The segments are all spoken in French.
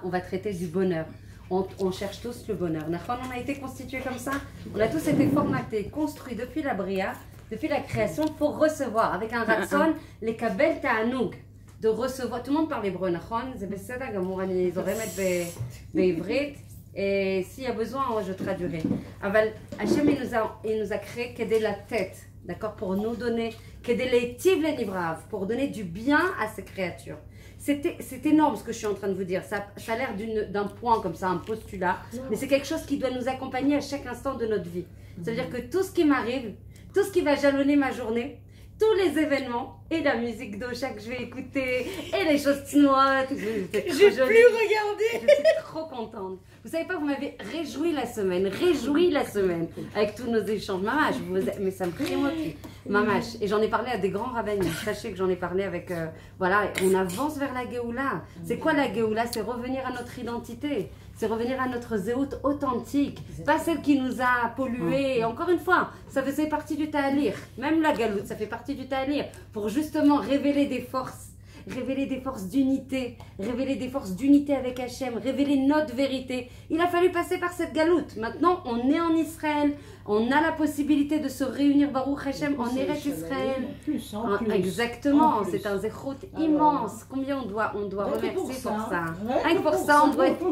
On va traiter du bonheur. On cherche tous le bonheur. On a été constitués comme ça. On a tous été formatés, construits depuis la Bria, depuis la création, pour recevoir avec un ratson les kabel ta'anoug, de recevoir. Tout le monde parle hébreu, c'est בסדר גמור, אני זורמת בעברית. Et s'il y a besoin, je traduirai. Aval, Hachem, il nous a créé qu'aider la tête, d'accord, pour nous donner, qu'aider les tiv les nivrav, pour donner du bien à ces créatures. C'est énorme ce que je suis en train de vous dire. Ça a l'air d'un point comme ça, un postulat, mais c'est quelque chose qui doit nous accompagner à chaque instant de notre vie. Ça veut dire que tout ce qui m'arrive, tout ce qui va jalonner ma journée, tous les événements et la musique d'Ocha que je vais écouter et les choses noires. J'ai plus regardé. Je suis trop contente. Vous savez pas, vous m'avez réjoui la semaine avec tous nos échanges. Mamash, mais ça me prémotive. Mamash. Et j'en ai parlé à des grands rabbins. Sachez que j'en ai parlé avec. Voilà, on avance vers la Géoula. C'est quoi la Géoula? C'est revenir à notre identité. C'est revenir à notre zéout authentique, pas celle qui nous a pollués. Et encore une fois, ça faisait partie du ta'alir. Même la galoute, ça fait partie du ta'alir. Pour justement révéler des forces d'unité, révéler des forces d'unité avec Hachem, révéler notre vérité. Il a fallu passer par cette galoute. Maintenant, on est en Israël, on a la possibilité de se réunir, Baruch Hachem, en Eretz Israël. Exactement, c'est un zéchot immense. Combien on doit remercier pour ça. Rien que pour ça, on doit être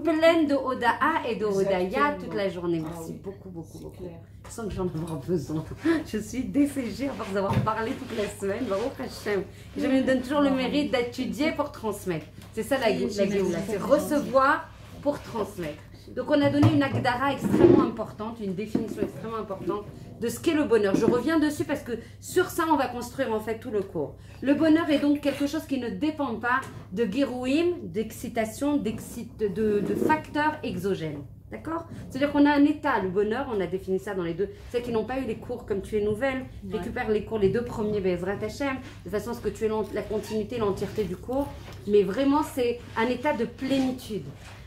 pleine de Oda'a et de Odaya toute la journée. Merci beaucoup, beaucoup, beaucoup. Je sens que j'en ai besoin. Je suis desséchée à force d'avoir parlé toute la semaine, Baruch Hachem. Je me donne toujours le mérite d'étudier pour transmettre. C'est ça la Géoula, c'est recevoir pour transmettre. Donc on a donné une agdara extrêmement importante, une définition extrêmement importante de ce qu'est le bonheur. Je reviens dessus parce que sur ça on va construire en fait tout le cours. Le bonheur est donc quelque chose qui ne dépend pas de guérouim, d'excitation, de facteurs exogènes. D'accord? C'est-à-dire qu'on a un état, le bonheur, on a défini ça dans les deux. Ceux qui n'ont pas eu les cours comme tu es nouvelle, récupère les cours, les deux premiers Bezrat Hachem, de façon à ce que tu aies la continuité, l'entièreté du cours. Mais vraiment, c'est un état de plénitude,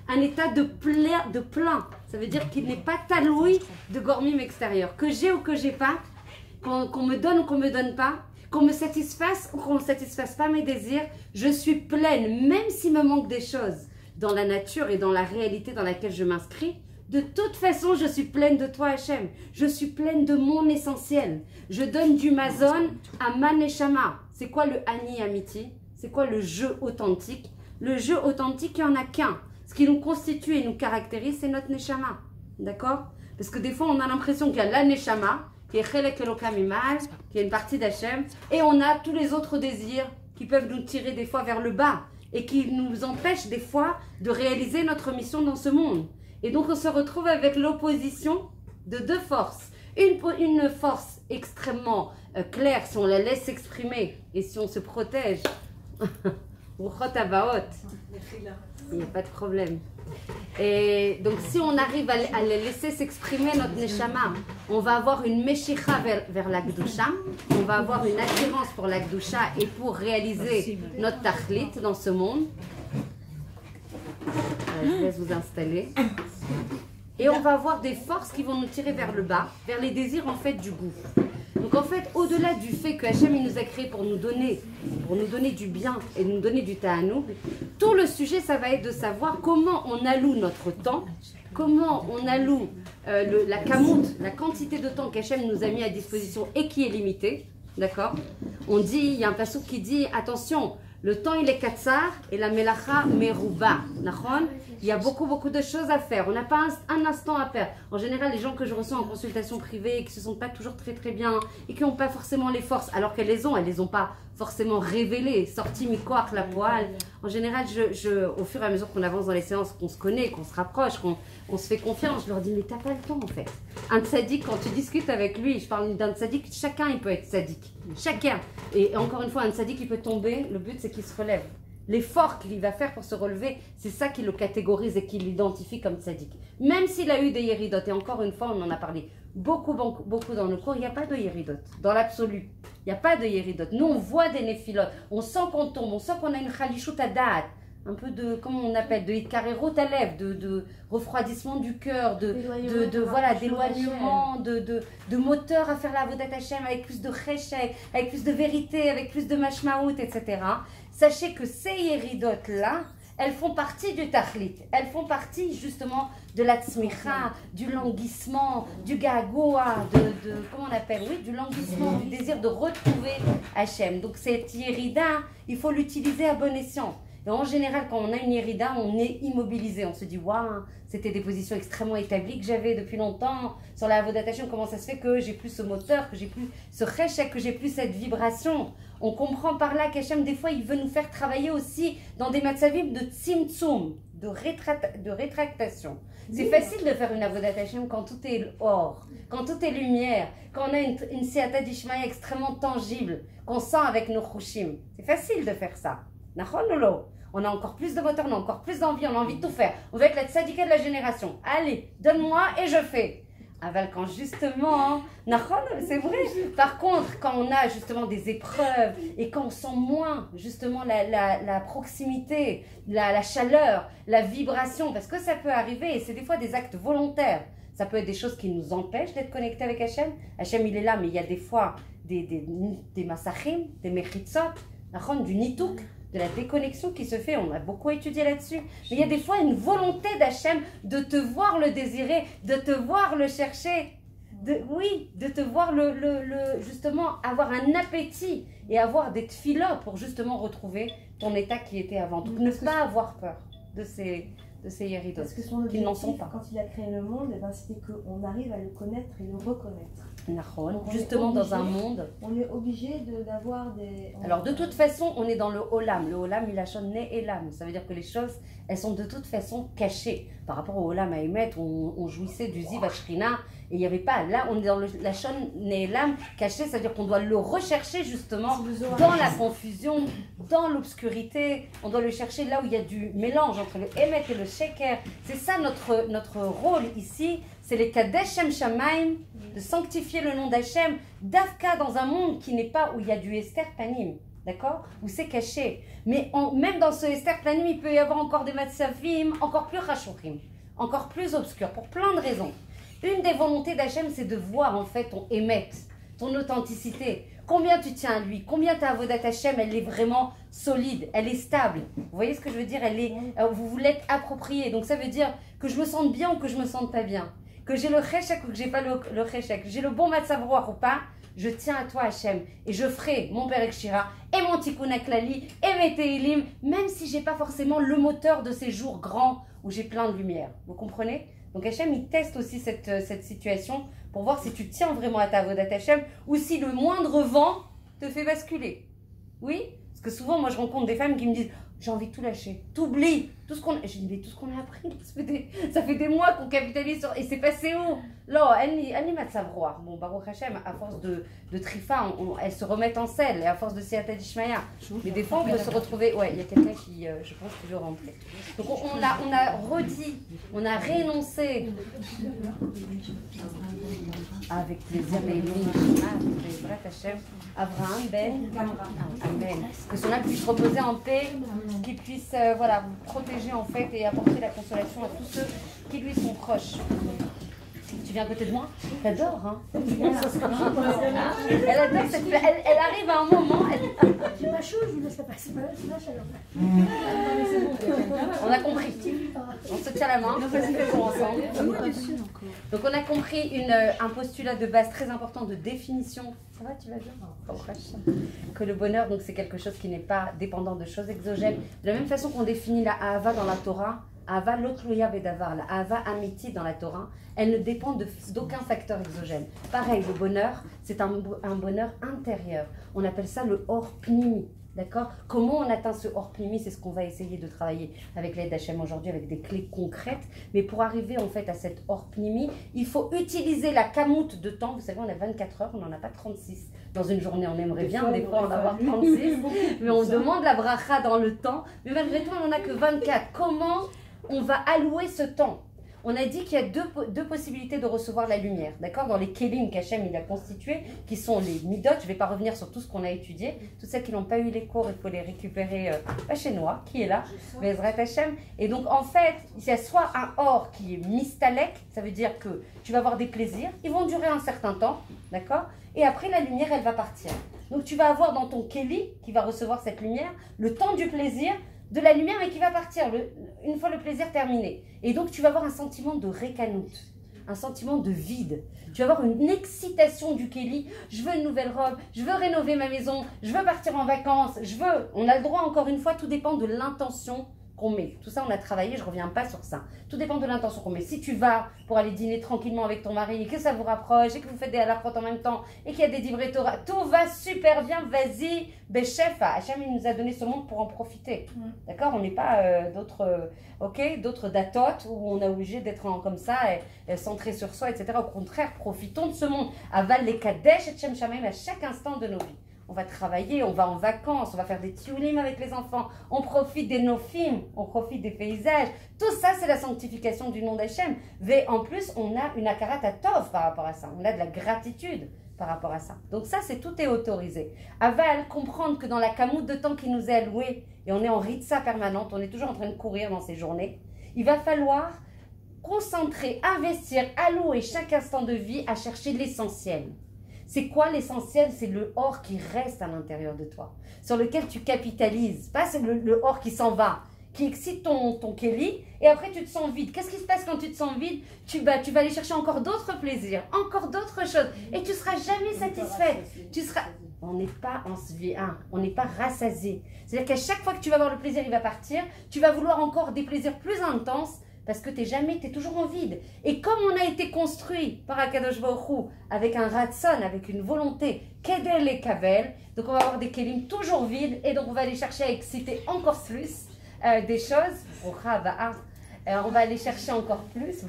un état de plein. Ça veut dire qu'il n'est pas taloui de gormim extérieur. Que j'ai ou que j'ai pas, qu'on me donne ou qu'on me donne pas, qu'on me satisfasse ou qu'on ne satisfasse pas mes désirs, je suis pleine, même s'il me manque des choses. Dans la nature et dans la réalité dans laquelle je m'inscris, de toute façon, je suis pleine de toi, Hachem. Je suis pleine de mon essentiel. Je donne du mazon à ma neshama. C'est quoi le ani amiti? C'est quoi le jeu authentique? Le jeu authentique, il n'y en a qu'un. Ce qui nous constitue et nous caractérise, c'est notre neshama. D'accord? Parce que des fois, on a l'impression qu'il y a la neshama, qui est chelek elokam imal, qui est une partie d'Hachem, et on a tous les autres désirs qui peuvent nous tirer des fois vers le bas, et qui nous empêche des fois de réaliser notre mission dans ce monde. Et donc on se retrouve avec l'opposition de deux forces. Une force extrêmement claire, si on la laisse s'exprimer et si on se protège. Il n'y a pas de problème. Et donc si on arrive à la laisser s'exprimer notre neshama, on va avoir une meshicha vers la Gdusha, on va avoir une attirance pour la Gdusha et pour réaliser notre tachlit dans ce monde. Je laisse vous installer. Et on va avoir des forces qui vont nous tirer vers le bas, vers les désirs en fait du goût. Donc en fait, au-delà du fait que Hachem il nous a créés pour nous donner du bien et nous donner du ta'anoug, tout le sujet ça va être de savoir comment on alloue notre temps, comment on alloue la kamout, la quantité de temps qu'Hachem nous a mis à disposition et qui est limitée, d'accord? On dit, il y a un passouk qui dit, attention, le temps il est katsar et la melacha merouba, d'accord? Il y a beaucoup de choses à faire. On n'a pas un instant à faire. En général, les gens que je reçois en consultation privée et qui se sentent pas toujours très bien et qui n'ont pas forcément les forces, alors qu'elles les ont pas forcément révélées, sorties mi-coire, la poêle. En général, au fur et à mesure qu'on avance dans les séances, qu'on se connaît, qu'on se rapproche, qu'on se fait confiance, je leur dis mais t'as pas le temps en fait. Un tzaddik, quand tu discutes avec lui, je parle d'un tzaddik, chacun il peut être tzaddik. Chacun. Et encore une fois, un tzaddik il peut tomber, le but c'est qu'il se relève. L'effort qu'il va faire pour se relever, c'est ça qui le catégorise et qui l'identifie comme tzaddik. Même s'il a eu des yéridot, et encore une fois, on en a parlé beaucoup dans le cours, il n'y a pas de yéridot, dans l'absolu. Il n'y a pas de yéridot. Nous, on voit des néphilotes, on sent qu'on tombe, on sent qu'on a une chalichout à date, un peu de, comment on appelle, de hitkarerot à lèvres, de refroidissement du cœur, d'éloignement, de moteur à faire la avodat Hashem avec plus de cheshek, avec plus de vérité, avec plus de mashmaout, etc. Sachez que ces yéridotes-là, elles font partie du tahlit, elles font partie justement de la tzmicha, du languissement, du gagoua, comment on appelle, oui, du languissement, du désir de retrouver Hachem. Donc cette yérida, il faut l'utiliser à bon escient. Et en général, quand on a une yérida, on est immobilisé. On se dit, waouh, c'était des positions extrêmement établies que j'avais depuis longtemps. Sur la avodat Hashem, comment ça se fait que j'ai plus ce moteur, que j'ai plus ce rechek, que j'ai plus cette vibration. On comprend par là qu'Hachem, des fois, il veut nous faire travailler aussi dans des matzavim de tzimtzum, de rétractation. C'est facile de faire une avodat Hashem quand tout est or, quand tout est lumière, quand on a une siyata d'Ishmaï extrêmement tangible, qu'on sent avec nos chushim. C'est facile de faire ça. On a encore plus de moteur, on a encore plus d'envie, on a envie de tout faire. On veut être la tzadika de la génération. Allez, donne-moi et je fais. Aval, quand justement, c'est vrai. Par contre, quand on a justement des épreuves et quand on sent moins justement la proximité, la chaleur, la vibration, parce que ça peut arriver et c'est des fois des actes volontaires. Ça peut être des choses qui nous empêchent d'être connectés avec Hachem. Hachem, il est là, mais il y a des fois des masachim, des mechitzot, du nitouk, de la déconnexion qui se fait, on a beaucoup étudié là-dessus. Mais il y a des fois une volonté d'Hachem de te voir le désirer, de te voir le chercher, de te voir justement avoir un appétit et avoir des tfilos pour justement retrouver ton état qui était avant. Donc ne pas avoir peur de ces yéridos, parce que son objectif, qui n'en sont pas. Quand il a créé le monde, c'était qu'on arrive à le connaître et le reconnaître. Justement dans un monde. On est obligé d'avoir des... Alors de toute façon, on est dans le olam. Le olam, il a shon ne elam. Ça veut dire que les choses, elles sont de toute façon cachées. Par rapport au olam à Emet, on jouissait du ziv ashrina et il n'y avait pas. Là, on est dans la shon ne elam caché, c'est-à-dire qu'on doit le rechercher justement dans la confusion, dans l'obscurité. On doit le chercher là où il y a du mélange entre le Emet et le sheker. C'est ça notre rôle ici. C'est les Kadesh Shem Shamaim, de sanctifier le nom d'Hachem, d'Afka dans un monde qui n'est pas où il y a du Esther Panim, d'accord? Où c'est caché. Mais même dans ce Esther Panim, il peut y avoir encore des Matzavim, encore plus Rachorim, encore plus obscurs, pour plein de raisons. Une des volontés d'Hachem, c'est de voir en fait ton émet, ton authenticité. Combien tu tiens à lui, combien ta avodat Hachem, elle est vraiment solide, elle est stable. Vous voyez ce que je veux dire? Vous vous l'êtes approprié. Donc ça veut dire que je me sente bien ou que je me sente pas bien. Que j'ai le cheshek ou que j'ai pas le cheshek, j'ai le bon matzavroach ou pas, je tiens à toi Hachem et je ferai mon Perek Shira et mon Tikkun HaKlali et mes Tehilim, même si j'ai pas forcément le moteur de ces jours grands où j'ai plein de lumière. Vous comprenez? Donc Hachem, il teste aussi cette situation pour voir si tu tiens vraiment à ta avodat Hachem ou si le moindre vent te fait basculer. Oui? Parce que souvent, moi, je rencontre des femmes qui me disent « J'ai envie de tout lâcher, t'oublies tout ce qu'on a... » Je dis « Mais tout ce qu'on a appris, ça fait des mois qu'on capitalise sur... Et c'est passé où ?» Là, elle m'a de savoir. Bon, Baruch Hashem, à force de trifa, elles se remettent en selle, et à force de siyata d'Ishmaïa. Mais des fois, on peut se retrouver... Ouais, il y a quelqu'un qui, je pense, qui veut rentrer. Donc, on a redit, on a réénoncé. Avec plaisir, les Abraham, Ben, Amen. Que son âme puisse reposer en paix, qu'il puisse voilà, protéger en fait et apporter la consolation à tous ceux qui lui sont proches. Tu viens à côté de moi? Elle adore, hein? Elle adore cette... Elle arrive à un moment... J'ai pas chaud, je vous laisse passer. C'est pas chaleur. On a compris. On se tient la main. Pour ensemble. Donc on a compris un postulat de base très important de définition. Ça va, tu vas bien? Que le bonheur, donc, c'est quelque chose qui n'est pas dépendant de choses exogènes. De la même façon qu'on définit la Ahava dans la Torah, Ahava l'otloya bedavar, la Ahava amiti dans la Torah, elle ne dépend d'aucun facteur exogène. Pareil, le bonheur, c'est un bonheur intérieur. On appelle ça le or pnimi. D'accord? Comment on atteint ce or pnimi? C'est ce qu'on va essayer de travailler avec l'aide d'Hachem aujourd'hui, avec des clés concrètes. Mais pour arriver en fait à cet or pnimi, il faut utiliser la kamout de temps. Vous savez, on a 24 heures, on n'en a pas 36. Dans une journée, on aimerait bien des fois en avoir 36. Mais on demande la bracha dans le temps. Mais malgré tout, on n'en a que 24. Comment on va allouer ce temps? On a dit qu'il y a deux possibilités de recevoir la lumière, d'accord? Dans les kelim qu'Hachem il a constitués, qui sont les midot. Je ne vais pas revenir sur tout ce qu'on a étudié. Toutes celles qui n'ont pas eu les cours, il faut les récupérer chez Noah, qui est là, Bezrat Hachem. Et donc en fait, il y a soit un or qui est mistalek, ça veut dire que tu vas avoir des plaisirs, ils vont durer un certain temps, d'accord? Et après la lumière, elle va partir. Donc tu vas avoir dans ton keli, qui va recevoir cette lumière, le temps du plaisir, de la lumière, mais qui va partir une fois le plaisir terminé. Et donc, tu vas avoir un sentiment de récanoute, un sentiment de vide. Tu vas avoir une excitation du Kéli. Je veux une nouvelle robe, je veux rénover ma maison, je veux partir en vacances, On a le droit, encore une fois, tout dépend de l'intention qu'on met. Tout ça, on a travaillé, je ne reviens pas sur ça. Tout dépend de l'intention qu'on met. Si tu vas pour aller dîner tranquillement avec ton mari et que ça vous rapproche et que vous faites des halachot en même temps et qu'il y a des divrei Torah, tout va super bien, vas-y, Beshefa. Hachem, il nous a donné ce monde pour en profiter. D'accord? On n'est pas d'autres datotes où on est obligé d'être comme ça et centré sur soi, etc. Au contraire, profitons de ce monde. Aval les kadesh et Shem Shamaim à chaque instant de nos vies. On va travailler, on va en vacances, on va faire des tioulim avec les enfants, on profite des nofim, on profite des paysages. Tout ça, c'est la sanctification du nom d'Hachem. Et en plus, on a une akarat atov par rapport à ça. On a de la gratitude par rapport à ça. Donc ça, tout est autorisé. Aval, comprendre que dans la camoute de temps qui nous est allouée, et on est en ritsa permanente, on est toujours en train de courir dans ces journées, il va falloir concentrer, investir, allouer chaque instant de vie à chercher l'essentiel. C'est quoi l'essentiel? C'est le or qui reste à l'intérieur de toi, sur lequel tu capitalises. Pas c'est le or qui s'en va, qui excite ton Kéli, et après tu te sens vide. Qu'est-ce qui se passe quand tu te sens vide? Tu vas aller chercher encore d'autres plaisirs, encore d'autres choses, et tu ne seras jamais satisfaite. On n'est pas en SVA, on n'est pas rassasié. C'est-à-dire qu'à chaque fois que tu vas avoir le plaisir, il va partir, tu vas vouloir encore des plaisirs plus intenses, parce que tu es toujours en vide. Et comme on a été construit par Akadosh Baruch Hu, avec un ratson, avec une volonté, kedel et kavel, donc on va avoir des kelim toujours vides, et donc on va aller chercher à exciter encore plus des choses. On va aller chercher encore plus,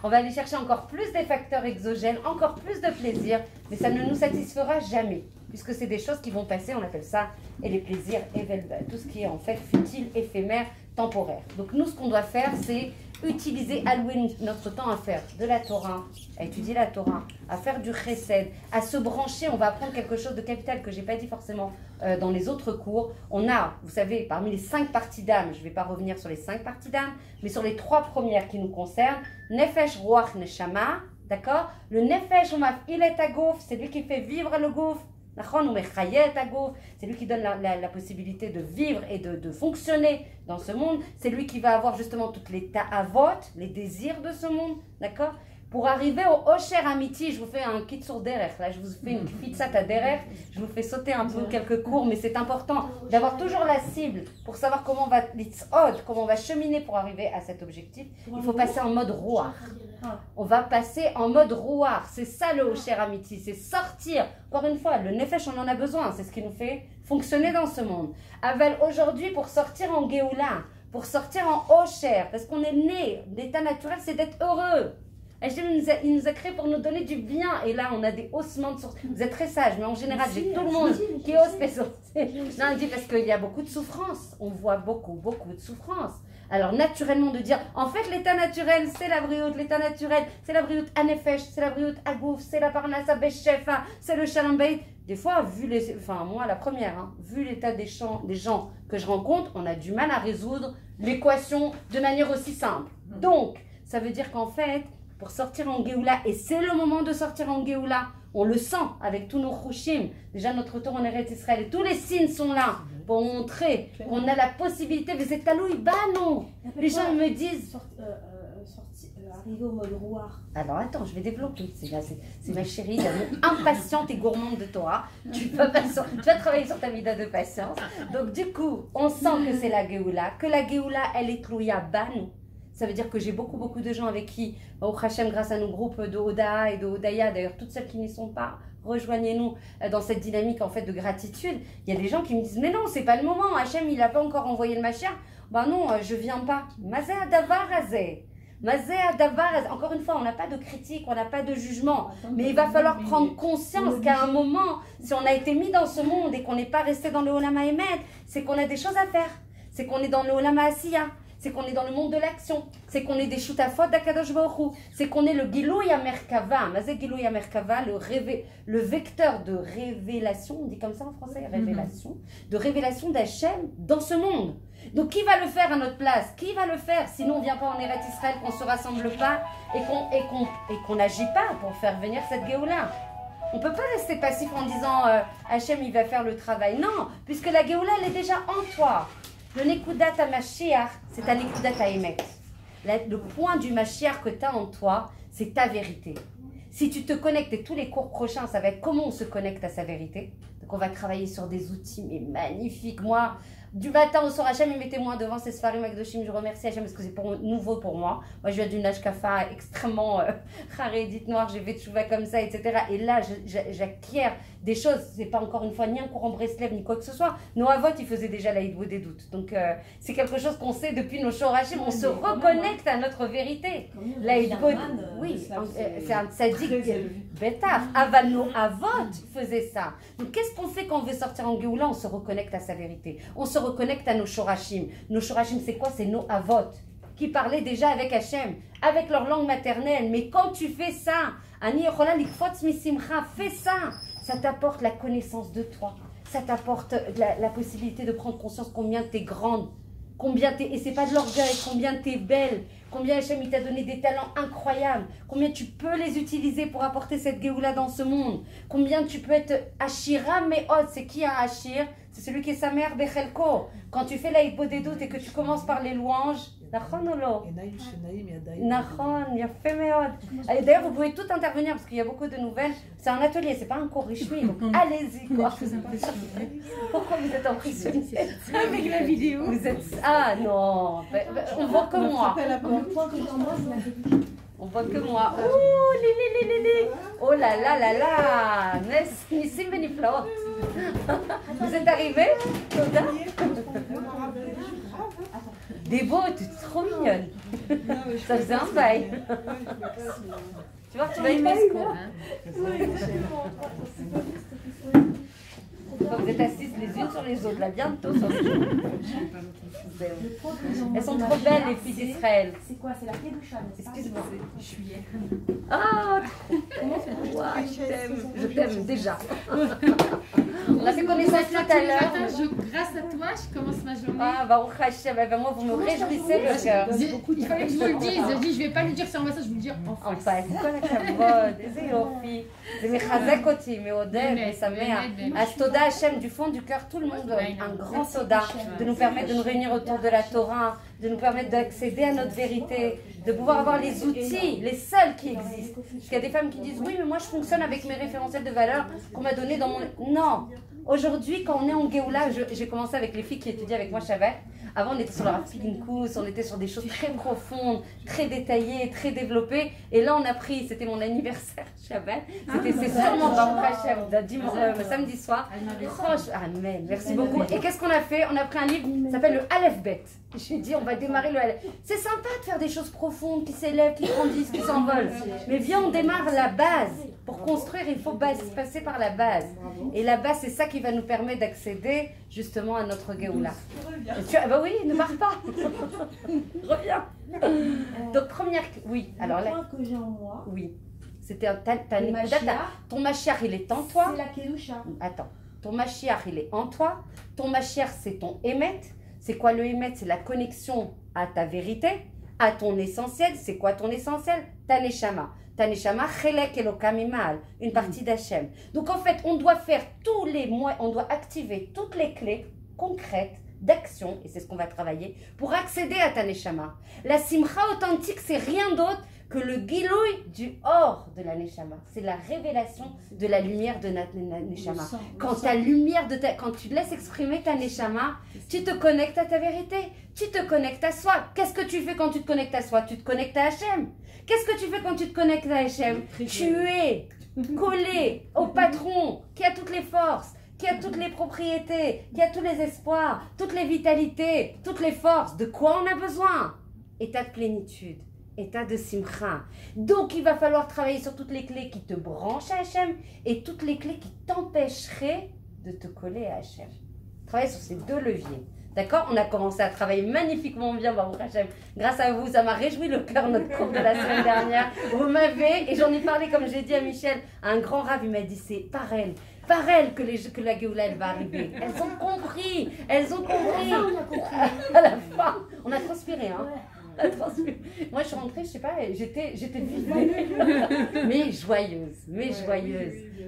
on va aller chercher encore plus des facteurs exogènes, encore plus de plaisir, mais ça ne nous satisfera jamais, puisque c'est des choses qui vont passer, on appelle ça, et les plaisirs, tout ce qui est en fait futile, éphémère, temporaire. Donc nous, ce qu'on doit faire, c'est allouer notre temps à faire de la Torah, à étudier la Torah, à faire du chesed, à se brancher. On va apprendre quelque chose de capital que je n'ai pas dit forcément dans les autres cours. On a, vous savez, parmi les 5 parties d'âme, je ne vais pas revenir sur les 5 parties d'âme, mais sur les 3 premières qui nous concernent, Nefesh, Ruach, Neshama, d'accord? Le Nefesh, il est à Gouf, c'est lui qui fait vivre le Gouf. C'est lui qui donne la possibilité de vivre et de fonctionner dans ce monde. C'est lui qui va avoir justement toutes les ta'avot, les désirs de ce monde, d'accord? Pour arriver au Osher Amiti, je vous fais un kit sur derrière, là je vous fais une fitzat à derrière, je vous fais sauter un peu quelques cours, mais c'est important d'avoir toujours la cible pour savoir comment on va cheminer pour arriver à cet objectif. Il faut passer en mode rouar. On va passer en mode rouar, c'est ça le Osher Amiti, c'est sortir. Encore une fois, le Nefesh on en a besoin, c'est ce qui nous fait fonctionner dans ce monde. Aval aujourd'hui pour sortir en Géoula, pour sortir en Osher, parce qu'on est né, l'état naturel c'est d'être heureux. Il nous a créé pour nous donner du bien. Et là, on a des haussements de sourcils. Vous êtes très sages, mais en général, j'ai tout le monde qui hausse les sourcils. Non, il dit parce qu'il y a beaucoup de souffrance. On voit beaucoup de souffrance. Alors, naturellement, de dire, en fait, l'état naturel, c'est la brioute. L'état naturel, c'est la brioute anefesh, c'est la brioute agouf, c'est la parnassa beshefa, c'est le shalom bayit. Des fois, moi, la première, vu l'état des gens que je rencontre, on a du mal à résoudre l'équation de manière aussi simple. Donc, ça veut dire qu'en fait, pour sortir en Géoula, et c'est le moment de sortir en Géoula, on le sent avec tous nos chouchim, déjà notre retour en Eretz Israël, et tous les signes sont là pour montrer qu'on a la possibilité, mais c'est talouï, non. Les gens me disent... arriver au mode rouard. Alors attends, je vais développer, c'est ma chérie, impatiente et gourmande de Torah, tu vas travailler sur ta vida de patience, donc du coup, on sent que c'est la Géoula, que la Géoula, elle est tlouïa banou. Ça veut dire que j'ai beaucoup de gens avec qui, au Hachem, grâce à nos groupes de Oda et de Odaya, d'ailleurs, toutes celles qui n'y sont pas, rejoignez-nous dans cette dynamique en fait de gratitude. Il y a des gens qui me disent, mais non, c'est pas le moment, Hachem, il n'a pas encore envoyé le Mashiach. Ben non, je viens pas. Mazé Adavar Azé. Mazé Adavar Azé. Encore une fois, on n'a pas de critique, on n'a pas de jugement. Mais il va falloir prendre conscience qu'à un moment, si on a été mis dans ce monde et qu'on n'est pas resté dans le Olam HaEmet, c'est qu'on a des choses à faire. C'est qu'on est dans le Olam HaAsiya. C'est qu'on est dans le monde de l'action, c'est qu'on est des shutafot d'Akadosh Baruch Hu, c'est qu'on est le Gilui HaMerkava, Mazé Gilui HaMerkava, le vecteur de révélation, on dit comme ça en français, révélation, de révélation d'Hachem dans ce monde. Donc qui va le faire à notre place? Qui va le faire? Sinon on ne vient pas en Eretz Israël, qu'on ne se rassemble pas et qu'on n'agit pas pour faire venir cette Géoula. On ne peut pas rester passif en disant Hachem il va faire le travail. Non, puisque la Géoula elle est déjà en toi. Le Nekudat HaMashiach, c'est ta Nekudat HaEmet. Le point du Mashiach que tu as en toi, c'est ta vérité. Si tu te connectes, et tous les cours prochains, ça va être comment on se connecte à sa vérité. Donc on va travailler sur des outils mais magnifiques. Moi, du matin au soir, Hachem, mettez-moi devant ces Sfarim Akdoshim. Je remercie Hachem parce que c'est nouveau pour moi. Moi, je viens d'une Ashkafa extrêmement charédite noire. J'ai fait tchouva comme ça, etc. Et là, j'acquiers des choses. C'est pas encore une fois ni un courant Breslev ni quoi que ce soit. Nos avot, ils faisaient déjà la Hidbo des doutes. Donc c'est quelque chose qu'on sait depuis nos Shorashim. On se reconnecte à notre vérité. La Hidbo, oui, c'est un tzaddik. Betach, Avano Avot faisait ça. Donc qu'est-ce qu'on fait quand on veut sortir en Géoula? On se reconnecte à sa vérité. On se reconnecte à nos Shorashim. Nos Shorashim, c'est quoi? C'est nos Avot qui parlaient déjà avec Hachem, avec leur langue maternelle. Mais quand tu fais ça, fais ça. Ça t'apporte la connaissance de toi. Ça t'apporte la possibilité de prendre conscience combien tu es grande. Et c'est pas de l'orgueil, combien tu es belle, combien Hachem il t'a donné des talents incroyables, combien tu peux les utiliser pour apporter cette Géoula dans ce monde, combien tu peux être Ashira Me'od. C'est qui un Ashir? C'est celui qui est sa mère Bechelko. Quand tu fais la Hidbo des doutes et que tu commences par les louanges, Nachon ou lo? Nachon, Yafé Me'od. D'ailleurs, vous pouvez tout intervenir parce qu'il y a beaucoup de nouvelles. C'est un atelier, c'est pas un cours Rishmi, donc allez-y quoi. Pourquoi vous êtes impressionnés? Avec la vidéo. Vous êtes... Ah non, on voit que moi. On voit que moi. Ouh, li. Oh là là là là. Nissim Beniflaot. Vous êtes arrivés? Des beaux, tu es trop mignonne. Ça faisait un bail. Tu vois, tu vas aimer ce cours. Vous êtes assises les unes sur les autres, là, bientôt sur les autres. Elles sont trop belles, les filles d'Israël. C'est quoi? C'est la Kedusha, n'est-ce pas? Excuse-moi. Ah, je t'aime déjà. On a fait connaissance tout à l'heure. Grâce à toi, je commence ma journée. Ah, Baruch Hashem, moi vous me réjouissez le cœur. Il fallait que je vous le dise. Je dis, je vais pas lui dire sur un message, je vais vous le dire en En face. face, כל הכבוד, איזה יופי. זה מחזק אותי, מעודד, משמח. אז תודה השם du fond du cœur, tout le monde, un grand soda, de nous permettre de nous réunir autour de la Torah, de nous permettre d'accéder à notre vérité, de pouvoir avoir les outils, les seuls qui existent. Parce qu'il y a des femmes qui disent, oui, mais moi je fonctionne avec mes référentiels de valeur qu'on m'a donné dans mon... Non. Aujourd'hui, quand on est en Géoula, j'ai commencé avec les filles qui étudiaient avec moi Shabbat. Avant, on était sur leur Pinkus, on était sur des choses très profondes, très détaillées, très développées. Et là, on a pris, c'était mon anniversaire Shabbat. C'est sûrement Baruch Hashem, samedi soir. Amen, merci beaucoup. Et qu'est-ce qu'on a fait? On a pris un livre qui s'appelle le Aleph Bet. Je lui ai dit, on va démarrer le Aleph. C'est sympa de faire des choses profondes qui s'élèvent, qui grandissent, qui s'envolent. Mais viens, on démarre la base. Pour construire, il faut passer par la base. Et la base, c'est ça qui va nous permettre d'accéder justement à notre Géoula. Bah oui, ne pars pas. Reviens. Donc première, oui. Alors le là, point que j'ai en moi, oui. C'était ton Mashiach, il est en toi. c'est la Kedusha. Attends. Ton Mashiach, il est en toi. Ton Mashiach, c'est ton Emet. C'est quoi le Emet? C'est la connexion à ta vérité, à ton essentiel. C'est quoi ton essentiel? Ta Neshama. Ta Neshama, Chelek Elokam Imal, une partie d'Hachem. Donc en fait, on doit faire tous les moyens, on doit activer toutes les clés concrètes d'action, et c'est ce qu'on va travailler, pour accéder à ta Neshama. La Simcha authentique, c'est rien d'autre que le Gilouï du hors de la Neshama. C'est la révélation de la lumière de notre Neshama. Quand ta lumière quand tu laisses exprimer ta Neshama, tu te connectes à ta vérité, tu te connectes à soi. Qu'est-ce que tu fais quand tu te connectes à soi? Tu te connectes à Hachem. Qu'est-ce que tu fais quand tu te connectes à Hachem? Tu es collé au patron qui a toutes les forces, qui a toutes les propriétés, qui a tous les espoirs, toutes les vitalités, toutes les forces. De quoi on a besoin? État de plénitude, état de simcha. Donc il va falloir travailler sur toutes les clés qui te branchent à Hachem et toutes les clés qui t'empêcheraient de te coller à Hachem. Travailler sur ces deux leviers. D'accord? On a commencé à travailler magnifiquement bien, Baruch Hashem. Grâce à vous, ça m'a réjoui le cœur, notre cours de la semaine dernière. Vous m'avez, et j'en ai parlé, comme j'ai dit à Michel, à un grand rave, il m'a dit, c'est par elle que la Géoula, elle va arriver. Elles ont compris. À la fin, on a transpiré, hein. Moi, je suis rentrée, je sais pas, j'étais vivante, mais joyeuse.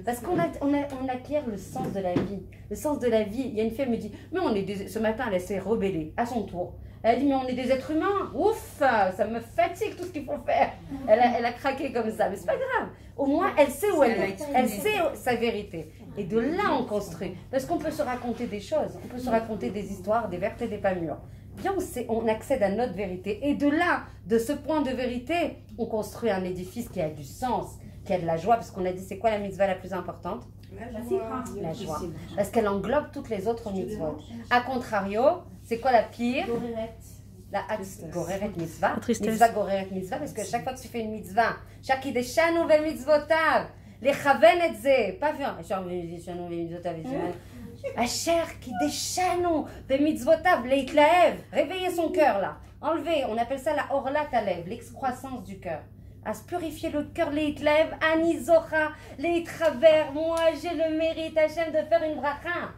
Parce qu'on acquiert le sens de la vie. Le sens de la vie, il y a une fille, elle me dit, mais ce matin, elle s'est rebellée, à son tour. Elle a dit, mais on est des êtres humains. Ouf, ça me fatigue tout ce qu'il faut faire. Elle a craqué comme ça, mais c'est pas grave. Au moins, elle sait où elle est. Elle sait sa vérité. Et de là, on construit. Parce qu'on peut se raconter des choses. On peut se raconter des histoires, des vertes et des pas mûres. Bien, on accède à notre vérité. Et de là, de ce point de vérité, on construit un édifice qui a du sens, qui a de la joie. Parce qu'on a dit, c'est quoi la mitzvah la plus importante? La joie. Parce qu'elle englobe toutes les autres mitzvot. A contrario, c'est quoi la pire? La goreret mitzvah. Mitzvah goreret mitzvah. Parce que chaque fois que tu fais une mitzvah, chaque ideshanu ve mitzvotav, les chaven et ze, pas bien. Asher qui déchano ve mitzvotav, leitlaev. Réveillez son cœur là. Enlevez, on appelle ça la orlat alev, l'excroissance du cœur. À se purifier le cœur, leitlaev, anizocha, leitraver. Moi j'ai le mérite, Hachem, de faire une bracha.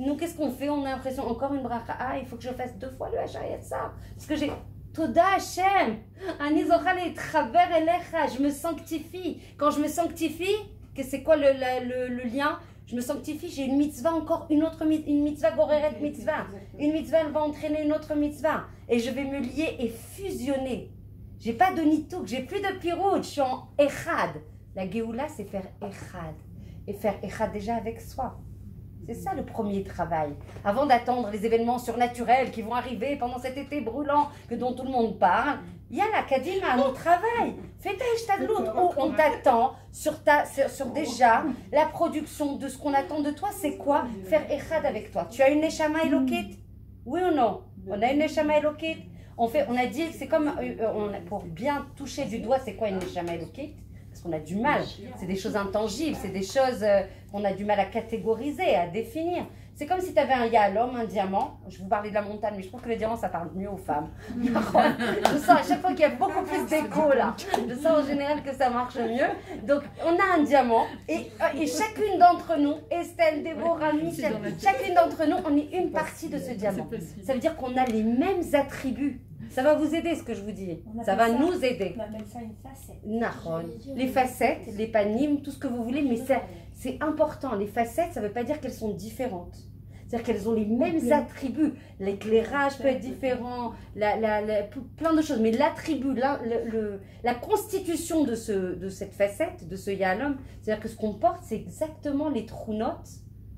Nous, qu'est-ce qu'on fait? On a l'impression, encore une bracha. Ah, il faut que je fasse 2 fois le Hachayat ça. Parce que j'ai Toda Hachem. Anizocha leitraver elecha. Je me sanctifie. Quand je me sanctifie, c'est quoi le lien? Je me sanctifie, j'ai une mitzvah, encore une autre une mitzvah, goreret mitzvah. Une mitzvah, elle va entraîner une autre mitzvah. Et je vais me lier et fusionner. J'ai pas de nitouk, j'ai plus de pirout, je suis en echad. La Géoula, c'est faire echad. Et faire echad déjà avec soi. C'est ça le premier travail. Avant d'attendre les événements surnaturels qui vont arriver pendant cet été brûlant dont tout le monde parle, Yalla, Kadima, on travaille. Fais ta ishtadlout. On t'attend sur déjà la production de ce qu'on attend de toi. C'est quoi? Faire echad avec toi. Tu as une neshama elokit? Oui ou non? On a une neshama elokit? On a dit que c'est comme, pour bien toucher du doigt, c'est quoi une neshama elokit? Parce qu'on a du mal. C'est des choses intangibles, c'est des choses qu'on a du mal à catégoriser, à définir. C'est comme si tu avais un yahalom, un diamant. Je vous parlais de la montagne, mais je trouve que le diamant, ça parle mieux aux femmes. Je sens à chaque fois qu'il y a beaucoup plus d'écho là. Je sens en général que ça marche mieux. Donc, on a un diamant et chacune d'entre nous, Estelle, Déborah, Michel, chacune d'entre nous, on est une partie de ce diamant. Ça veut dire qu'on a les mêmes attributs. Ça va vous aider ce que je vous dis. Ça va nous aider. On appelle ça une facette. Les facettes, les panimes, tout ce que vous voulez, mais c'est important. Les facettes, ça ne veut pas dire qu'elles sont différentes. C'est-à-dire qu'elles ont les mêmes attributs. L'éclairage peut être différent, plein de choses. Mais l'attribut, la constitution de cette facette, de ce yahalom, c'est-à-dire que ce qu'on porte, c'est exactement les trounotes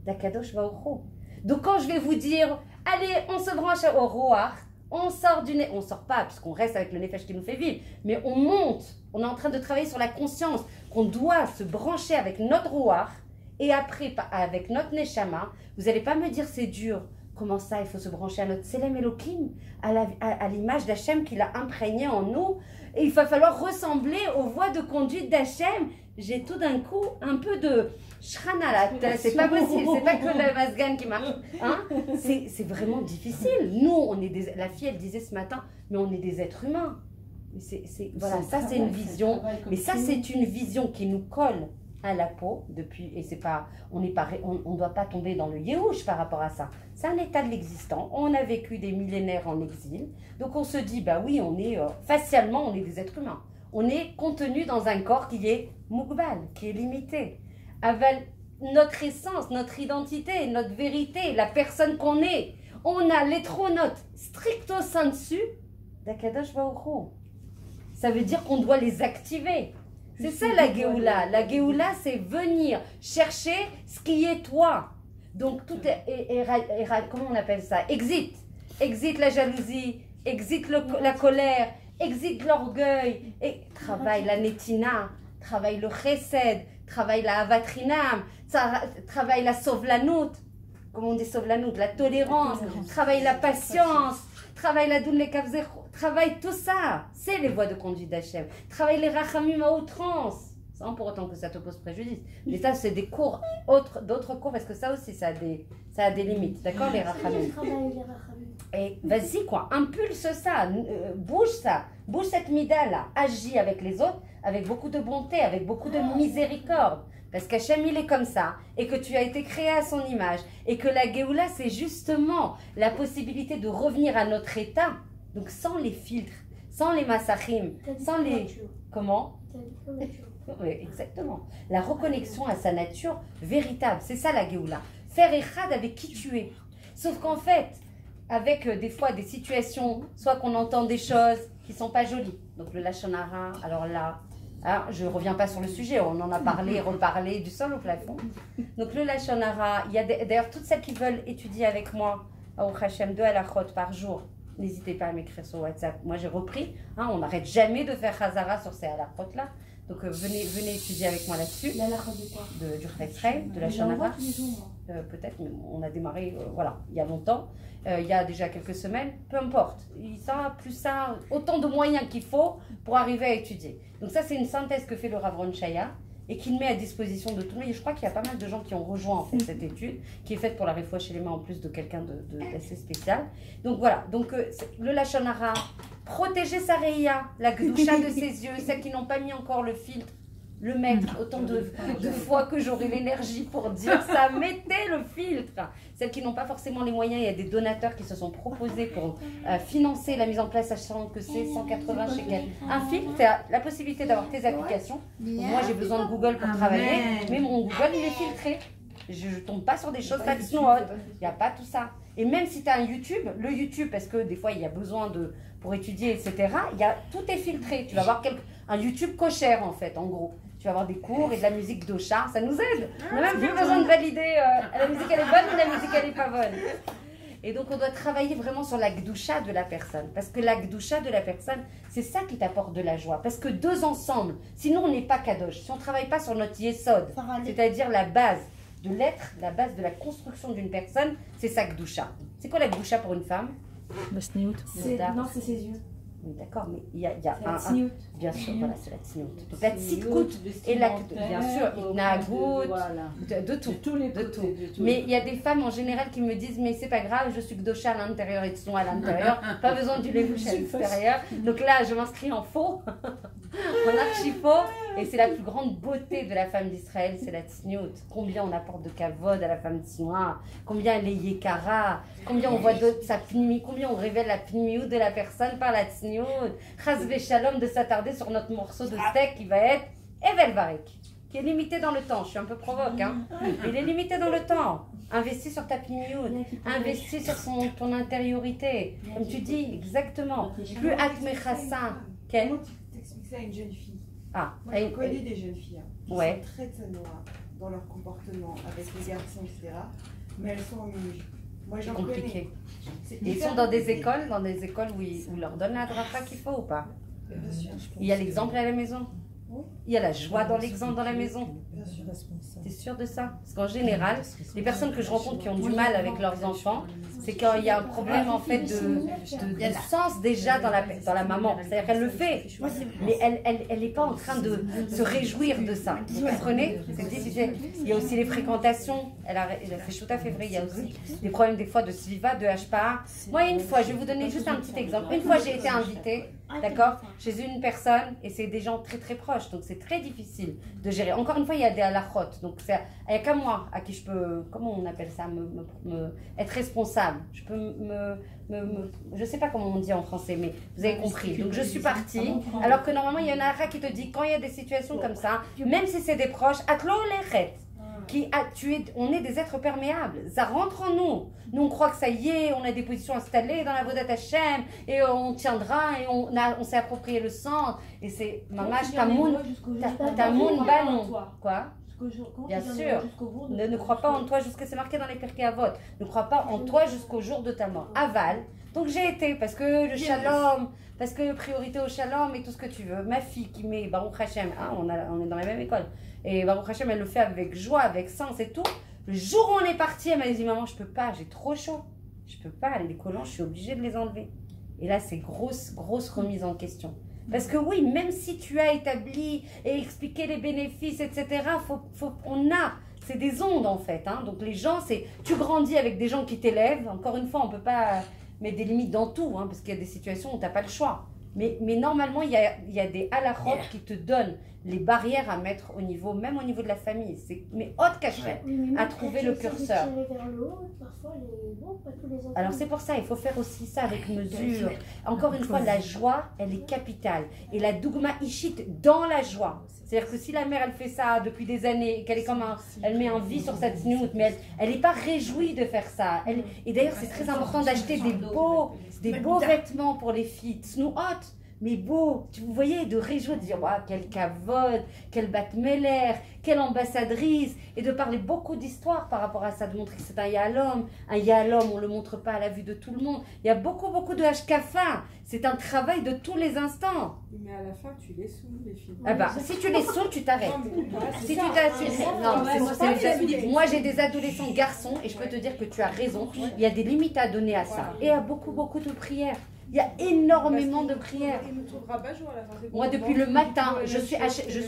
d'Akadosh Baruch Hu. Donc quand je vais vous dire, allez, on se branche au roar, on sort du nez, on sort pas puisqu'on reste avec le nefesh qui nous fait vivre, mais on monte, on est en train de travailler sur la conscience qu'on doit se brancher avec notre rouar et après avec notre neshama. Vous n'allez pas me dire c'est dur, comment ça il faut se brancher à notre Selem Elohim, à l'image d'Hachem qu'il a imprégné en nous, et il va falloir ressembler aux voies de conduite d'Hachem. J'ai tout d'un coup un peu de shrana là, c'est pas possible, c'est pas que le masgan qui marche, hein? C'est vraiment difficile. Nous, la fille elle disait ce matin, mais on est des êtres humains. Voilà, ça c'est une vision, mais ça c'est une vision qui nous colle à la peau depuis, et c'est pas, on ne doit pas tomber dans le yéhouch par rapport à ça. C'est un état de l'existant. On a vécu des millénaires en exil, donc on se dit, bah oui, on est, facialement, on est des êtres humains. On est contenu dans un corps qui est mougbal, qui est limité. Avec notre essence, notre identité, notre vérité, la personne qu'on est, on a les tronotes stricto sensu d'Akadosh Baruch Hu. Ça veut dire qu'on doit les activer. C'est ça la Géoula. La Géoula, c'est venir chercher ce qui est toi. Donc tout comment on appelle ça? Exit. Exit la jalousie, exit la colère, exit l'orgueil, et travaille la netina, travaille le chesed, travaille la avatrinam, travaille la sovlanout, comme on dit sovlanout, la tolérance, travaille la patience, travaille la doun les kavzech, travaille tout ça. C'est les voies de conduite d'Hachem. Travaille les rachamim à outrance, sans pour autant que ça te pose préjudice. Mais ça, c'est des cours, d'autres cours, parce que ça aussi, ça a des limites. D'accord, les rachamim? Et vas-y quoi, impulse ça, bouge cette mida-là, agis avec les autres, avec beaucoup de bonté, avec beaucoup de miséricorde. Parce qu'Hachem il est comme ça, et que tu as été créé à son image, et que la Géoula c'est justement la possibilité de revenir à notre état, donc sans les filtres, sans les massachim, T'as dit sans comme les... nature. Comment? T'as dit comme nature. Oui, exactement. La reconnexion à sa nature véritable, c'est ça la Géoula. Faire Echad avec qui tu es. Sauf qu'en fait, avec des fois des situations, soit qu'on entend des choses qui sont pas jolies. Donc le Lachon Hara, alors là, hein, je reviens pas sur le sujet, on en a parlé, reparlé, du sol au plafond. Donc le Lachon Hara, il y a d'ailleurs toutes celles qui veulent étudier avec moi, au Hachem 2 halachot par jour. N'hésitez pas à m'écrire sur WhatsApp. Moi j'ai repris, hein, on n'arrête jamais de faire Hazara sur ces halachot là. Donc venez étudier avec moi là-dessus. La lacha de quoi? Du Chafetz de la Je l'envoie Shonara. tous les jours, moi. Peut-être, mais on a démarré voilà, il y a longtemps, il y a déjà quelques semaines, peu importe. Ça, plus ça, autant de moyens qu'il faut pour arriver à étudier. Donc ça, c'est une synthèse que fait le Rav Ron Shaya et qu'il met à disposition de tout le monde. Et je crois qu'il y a pas mal de gens qui ont rejoint en fait, cette étude, qui est faite pour la réfoua chez les mains en plus de quelqu'un d'assez spécial. Donc voilà, donc le Lachon Hara, protéger sa Reïa, la Gdusha de ses yeux, celles qui n'ont pas mis encore le filtre, le mettre autant de fois que j'aurai l'énergie pour dire ça, mettez le filtre. Celles qui n'ont pas forcément les moyens, il y a des donateurs qui se sont proposés pour financer la mise en place, sachant que c'est 180 shekels. Un filtre, tu as la possibilité d'avoir tes applications. Moi, j'ai besoin de Google pour travailler, mais mon Google, il est filtré. Je ne tombe pas sur des choses pas snow-hot. Il n'y a pas tout ça. Et même si tu as un YouTube, le YouTube, parce que des fois, il y a besoin pour étudier, etc., tout est filtré. Tu vas avoir un YouTube cochère, en fait, en gros. Tu vas avoir des cours et de la musique d'Ocha, ça nous aide. On n'a même plus besoin de valider la musique elle est bonne ou la musique elle est pas bonne. Et donc on doit travailler vraiment sur la gdusha de la personne. Parce que la gdusha de la personne, c'est ça qui t'apporte de la joie. Parce que deux ensemble, sinon on n'est pas kadosh. Si on ne travaille pas sur notre yesod, c'est-à-dire la base de l'être, la base de la construction d'une personne, c'est sa gdusha. C'est quoi la gdusha pour une femme? Non, c'est ses yeux. Oui, d'accord, mais il y a La tsniout. bien sûr, voilà, c'est la tsniout. Donc la tzikout et la, bien sûr, inagout, de tout, de tout. Mais il y a des femmes en général qui me disent, mais c'est pas grave, je suis gdosha à l'intérieur et tsnoa à l'intérieur, pas besoin du levouche à l'extérieur. Donc là, je m'inscris en faux, en archi-faux, et c'est la plus grande beauté de la femme d'Israël, c'est la tsniout. Combien on apporte de kavod à la femme tsnoa, combien elle est yekara, combien on voit sa pnimi, combien on révèle la pnimiout de la personne par la tsniout. Chas v'shalom de s'attarder sur notre morceau de steak qui va être Evel Varek, qui est limité dans le temps. Je suis un peu provoque, hein. Il est limité dans le temps. Investis sur ta pnimiout, investis sur ton intériorité. Comme tu dis, exactement. Plus atmechassa. Comment tu t'expliques ça à une jeune fille? Ah, Moi, je connais des jeunes filles qui ouais. sont très tsanoa dans leur comportement avec les garçons, etc. Mais elles sont en mini. Moi, j'en connais. Compliqué. Et ils sont dans des écoles où leur donnent la drafa qu'il faut ou pas? Bien sûr. Il y a l'exemple à la maison. Il y a la joie dans l'exemple dans la maison. Bien sûr. T'es sûr de ça? Parce qu'en général, les personnes que je rencontre qui ont du mal avec leurs enfants, c'est qu'il y a un problème en fait de sens déjà dans la maman. C'est-à-dire qu'elle le fait, mais elle n'est pas en train de se réjouir de ça. Vous comprenez? C'est difficile. Il y a aussi les fréquentations. Elle a fait tout à fait vrai. Il y a aussi des problèmes des fois de sliva, de HPA. Moi, une fois, je vais vous donner juste un petit exemple. Une fois, j'ai été invitée, d'accord, chez une personne et c'est des gens très très proches. Donc c'est très difficile de gérer. Encore une fois, il y a des halachot. Donc il n'y a qu'à moi à qui je peux, comment on appelle ça, être responsable. Je peux je sais pas comment on dit en français, mais vous avez compris. Donc je suis partie, alors que normalement il y a une halakha qui te dit quand il y a des situations comme ça, même si c'est des proches, atlo lechet. On est des êtres perméables, ça rentre en nous. Nous on croit que ça y est, on a des positions installées dans la Vodat Hashem et on tiendra et on s'est approprié le sang et c'est mamash tamoun banon. Quoi? Bien sûr. Ne crois pas en toi jusqu'à c'est marqué dans les Pirkei Avot. Ne crois pas en toi jusqu'au jour de ta mort. Aval. Donc j'ai été parce que le shalom, parce que priorité au shalom et tout ce que tu veux. Ma fille qui met Baruch Hashem, hein, on est dans la même école. Et Baruch Hashem, elle le fait avec joie, avec sens et tout. Le jour où on est parti, elle m'a dit maman, je peux pas, j'ai trop chaud. Je peux pas, les collants, je suis obligée de les enlever. Et là, c'est grosse remise en question. Parce que oui, même si tu as établi et expliqué les bénéfices, etc., c'est des ondes en fait. Hein. Donc les gens, tu grandis avec des gens qui t'élèvent. Encore une fois, on ne peut pas mettre des limites dans tout, hein, parce qu'il y a des situations où tu n'as pas le choix. Mais normalement, il y a des halachot qui te donnent les barrières à mettre au niveau, même au niveau de la famille. Mais haute cachette, à trouver le curseur. Alors c'est pour ça, il faut faire aussi ça avec mesure. Encore une fois, la joie, elle est capitale. Et la dougma ishit dans la joie. C'est-à-dire que si la mère, elle fait ça depuis des années, qu'elle est comme elle met en vie sur sa tsniout, mais elle n'est pas réjouie de faire ça. Et d'ailleurs, c'est très important d'acheter des beaux vêtements pour les filles, tsnouot, mais beaux. Vous voyez, de réjouir, de dire, waouh, quelle cavode, quelle batmeler, quelle ambassadrice, et de parler beaucoup d'histoires par rapport à ça, de montrer que c'est un yahalom. Un yahalom, on ne le montre pas à la vue de tout le monde. Il y a beaucoup de hashkafa. C'est un travail de tous les instants. Mais à la fin, tu les saoules, les filles. Ah bah, si tu les saoules, tu t'arrêtes. Si tu moi, j'ai des adolescents garçons, et je peux te dire que tu as raison. Il y a des limites à donner à ça. Et à beaucoup de prières. Il y a énormément de prières. Moi, depuis le matin, je suis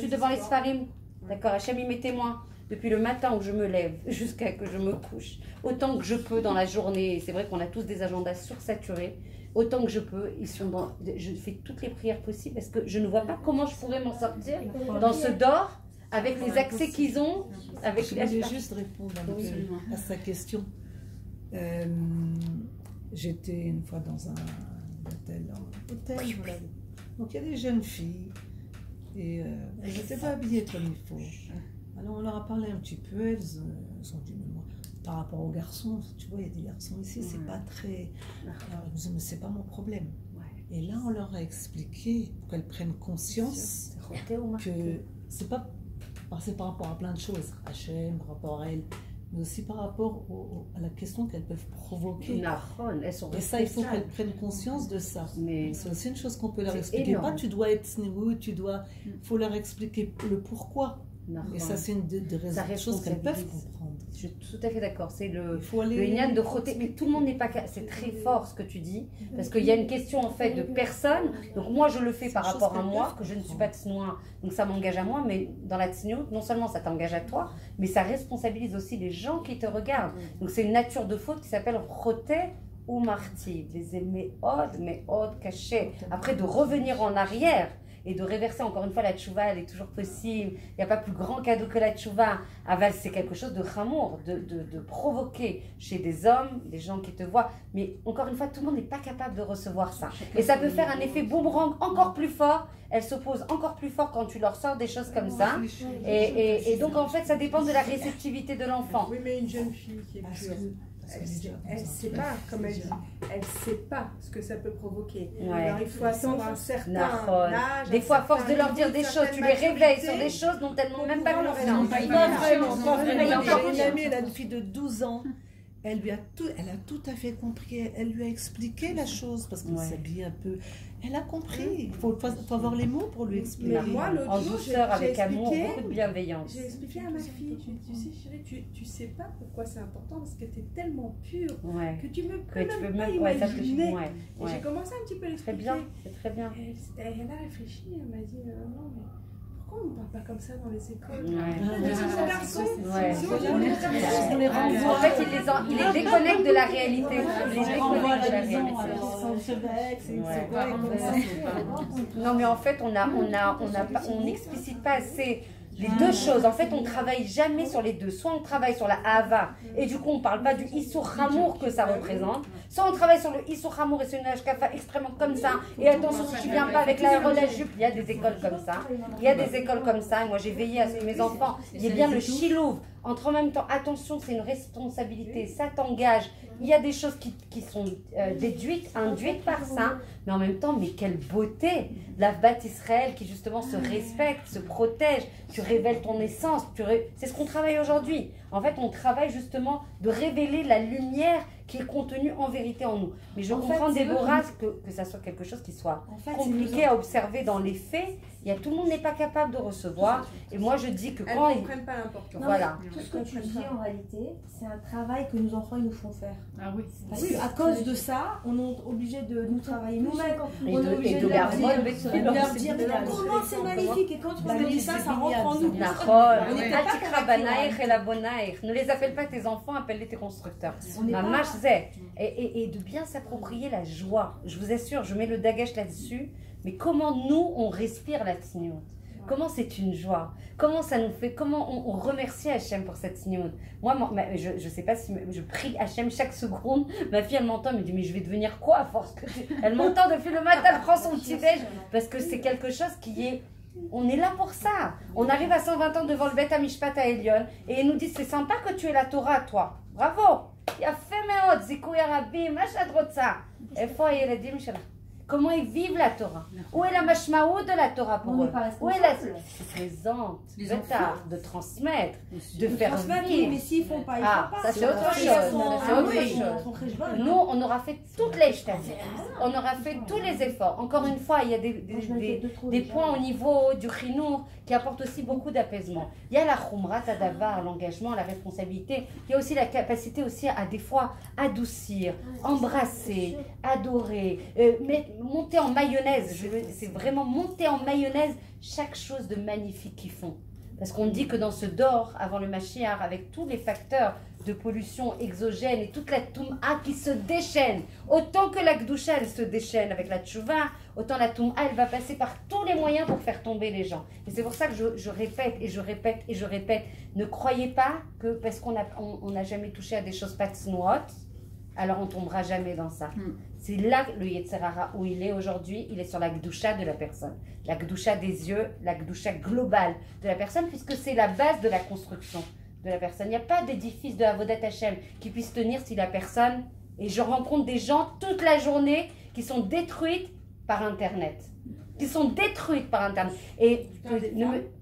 devant les Sfarim. D'accord, Hachem, il m'est témoin. Depuis le matin où je me lève jusqu'à que je me couche, autant que je peux dans la journée, c'est vrai qu'on a tous des agendas sursaturés, autant que je peux, je fais toutes les prières possibles parce que je ne vois pas comment je pourrais m'en sortir dans ce dor avec les accès qu'ils ont. Je voulais juste répondre à sa question. J'étais une fois dans un hôtel, voilà. Donc il y a des jeunes filles et elles n'étaient pas habillées comme il faut. Alors on leur a parlé un petit peu, elles ont dit, mais moi, par rapport aux garçons, tu vois, il y a des garçons ici, c'est pas très... Alors elles me disent, mais c'est pas mon problème. Et là on leur a expliqué pour qu'elles prennent conscience que c'est pas... C'est par rapport à plein de choses, Hachem, par rapport à elles, mais aussi par rapport à la question qu'elles peuvent provoquer. Et ça, il faut qu'elles prennent conscience de ça. C'est aussi une chose qu'on peut leur expliquer. Pas tu dois être snigou, il faut leur expliquer le pourquoi. Et ça, c'est une des choses qu'elles peuvent comprendre. Je suis tout à fait d'accord. C'est le Inyan de Choté. Mais tout le monde n'est pas... C'est très fort ce que tu dis. Parce qu'il y a une question en fait de personne. Donc moi, je le fais par rapport à moi, que je ne suis pas tsnoua. Donc ça m'engage à moi. Mais dans la tsniout, non seulement ça t'engage à toi, mais ça responsabilise aussi les gens qui te regardent. Donc c'est une nature de faute qui s'appelle Choté ou Marty. Les aimer mais cachés. Après, de revenir en arrière et de réverser encore une fois la tchouva, elle est toujours possible. Il n'y a pas plus grand cadeau que la tchouva. Aval, c'est quelque chose de chamour, de provoquer chez des hommes, des gens qui te voient. Mais encore une fois, tout le monde n'est pas capable de recevoir ça. Et ça peut faire un effet boomerang encore plus fort. Elles s'opposent encore plus fort quand tu leur sors des choses comme ça. Et donc, en fait, ça dépend de la réceptivité de l'enfant. Oui, mais une jeune fille qui est pure, elle ne sait pas, comme elle dit, elle ne sait pas ce que ça peut provoquer. Alors il faut attendre un certain âge. Des fois, à force de leur dire des choses, tu les réveilles sur des choses dont elles n'ont même pas conscience. Pas vraiment. Une amie, elle a une fille de 12 ans. Elle a tout à fait compris. Elle lui a expliqué la chose parce qu'elle s'habille un peu. Elle a compris. Il faut avoir les mots pour lui expliquer. Mais moi, en douceur, avec amour, beaucoup de bienveillance. J'ai expliqué à ma fille, tu sais chérie, tu sais pas pourquoi c'est important parce que tu es tellement pure que tu ne peux même pas imaginer. Et j'ai commencé un petit peu à l'expliquer. Très bien, c'est très bien. Elle a réfléchi, elle m'a dit non mais pourquoi on ne parle pas comme ça dans les écoles? On les renvoie. En fait, il les déconnecte de la réalité. Il les déconnecte de la réalité. Non, mais en fait, on n'explicite pas assez les deux choses. En fait, on ne travaille jamais sur les deux. Soit on travaille sur la Hava, et du coup, on ne parle pas du Issur Hamour que ça représente. Soit on travaille sur le Issur Hamour et c'est une Hashkafa extrêmement comme ça. Et attention, si tu ne viens pas avec la jupe, il y a des écoles comme ça. Il y a des écoles comme ça. Et moi, j'ai veillé à ce que mes enfants, il y ait bien le Shilouv. Entre en même temps, attention, c'est une responsabilité, ça t'engage. Il y a des choses qui sont induites par ça, mais en même temps, mais quelle beauté! La B'at Israël qui justement se respecte, se protège, tu révèles ton essence, c'est ce qu'on travaille aujourd'hui. En fait, on travaille justement de révéler la lumière qui est contenue en vérité en nous. Mais je comprends, Déborah, que ça soit quelque chose qui soit compliqué à observer dans les faits. Tout le monde n'est pas capable de recevoir. Et moi, je dis que quand ils ne comprennent pas l'importance. Voilà. Tout ce que tu dis en réalité, c'est un travail que nos enfants ils nous font faire. Ah oui. Parce qu'à cause de ça, on est obligé de nous travailler nous-mêmes. On est obligé de leur dire comment c'est magnifique. Et quand tu leur dis ça, ça rentre en nous. Ne les appelle pas tes enfants, appelle-les tes constructeurs. Mamash zé. Et de bien s'approprier la joie. Je vous assure, je mets le dagash là-dessus. Mais comment nous, on respire la tzniut? Comment c'est une joie? Comment ça nous fait? Comment on remercie Hachem pour cette tzniut? Moi, je ne sais pas si je prie Hachem chaque seconde. Ma fille, elle m'entend, elle me dit, mais je vais devenir quoi à force que elle m'entend depuis le matin, elle prend son petit déj. Parce que c'est quelque chose qui est... On est là pour ça. On arrive à 120 ans devant le Beth Amishpat à Elion et ils nous disent, c'est sympa que tu aies la Torah, toi. Bravo. Il a fait meod, zikouy arabim, machadrotza. Et fois, il a dit, comment ils vivent la Torah? Où est la mashmaou de la Torah pour eux? Où est la présente de transmettre, de faire vivre? Mais s'ils font pas, ils font pas. Ça c'est autre chose. Nous, on aura fait toutes les jetanes. On aura fait tous les efforts. Encore une fois, il y a des points au niveau du chinour qui apportent aussi beaucoup d'apaisement. Il y a la khumra, tadavar, l'engagement, la responsabilité. Il y a aussi la capacité aussi à des fois adoucir, embrasser, adorer, monter en mayonnaise. C'est vraiment monter en mayonnaise chaque chose de magnifique qu'ils font. Parce qu'on dit que dans ce dor, avant le Mashiach, avec tous les facteurs de pollution exogène et toute la Toum'a qui se déchaîne, autant que la Gdusha elle se déchaîne avec la Tchouva, autant la Toum'a elle va passer par tous les moyens pour faire tomber les gens. Et c'est pour ça que je répète et je répète et je répète, ne croyez pas que parce qu'on n'a jamais touché à des choses pas tsnoot, alors on tombera jamais dans ça. C'est là le Yetzer Hara où il est aujourd'hui, il est sur la Gdusha de la personne. La Gdusha des yeux, la Gdusha globale de la personne, puisque c'est la base de la construction de la personne. Il n'y a pas d'édifice de Avodat Hashem qui puisse tenir si la personne... Et je rencontre des gens toute la journée qui sont détruites par Internet. Qui sont détruites par Internet. Et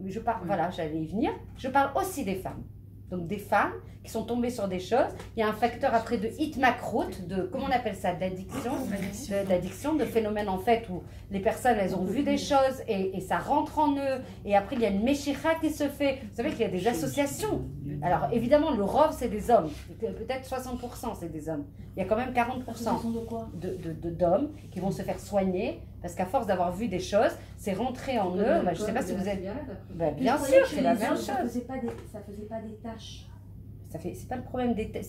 je parle, voilà, j'allais y venir. Je parle aussi des femmes. Donc des femmes qui sont tombées sur des choses. Il y a un facteur après de hitmakrout, de, comment on appelle ça, d'addiction, de phénomène en fait où les personnes, elles ont vu des choses et ça rentre en eux. Et après, il y a une méchira qui se fait. Vous savez qu'il y a des associations. Alors évidemment, le rov, c'est des hommes. Peut-être 60%, c'est des hommes. Il y a quand même 40% d'hommes qui vont se faire soigner. Parce qu'à force d'avoir vu des choses, c'est rentré en eux. Je ne sais pas si vous êtes... bien sûr, c'est la même chose. Ça faisait pas des tâches. C'est pas le problème des tâches.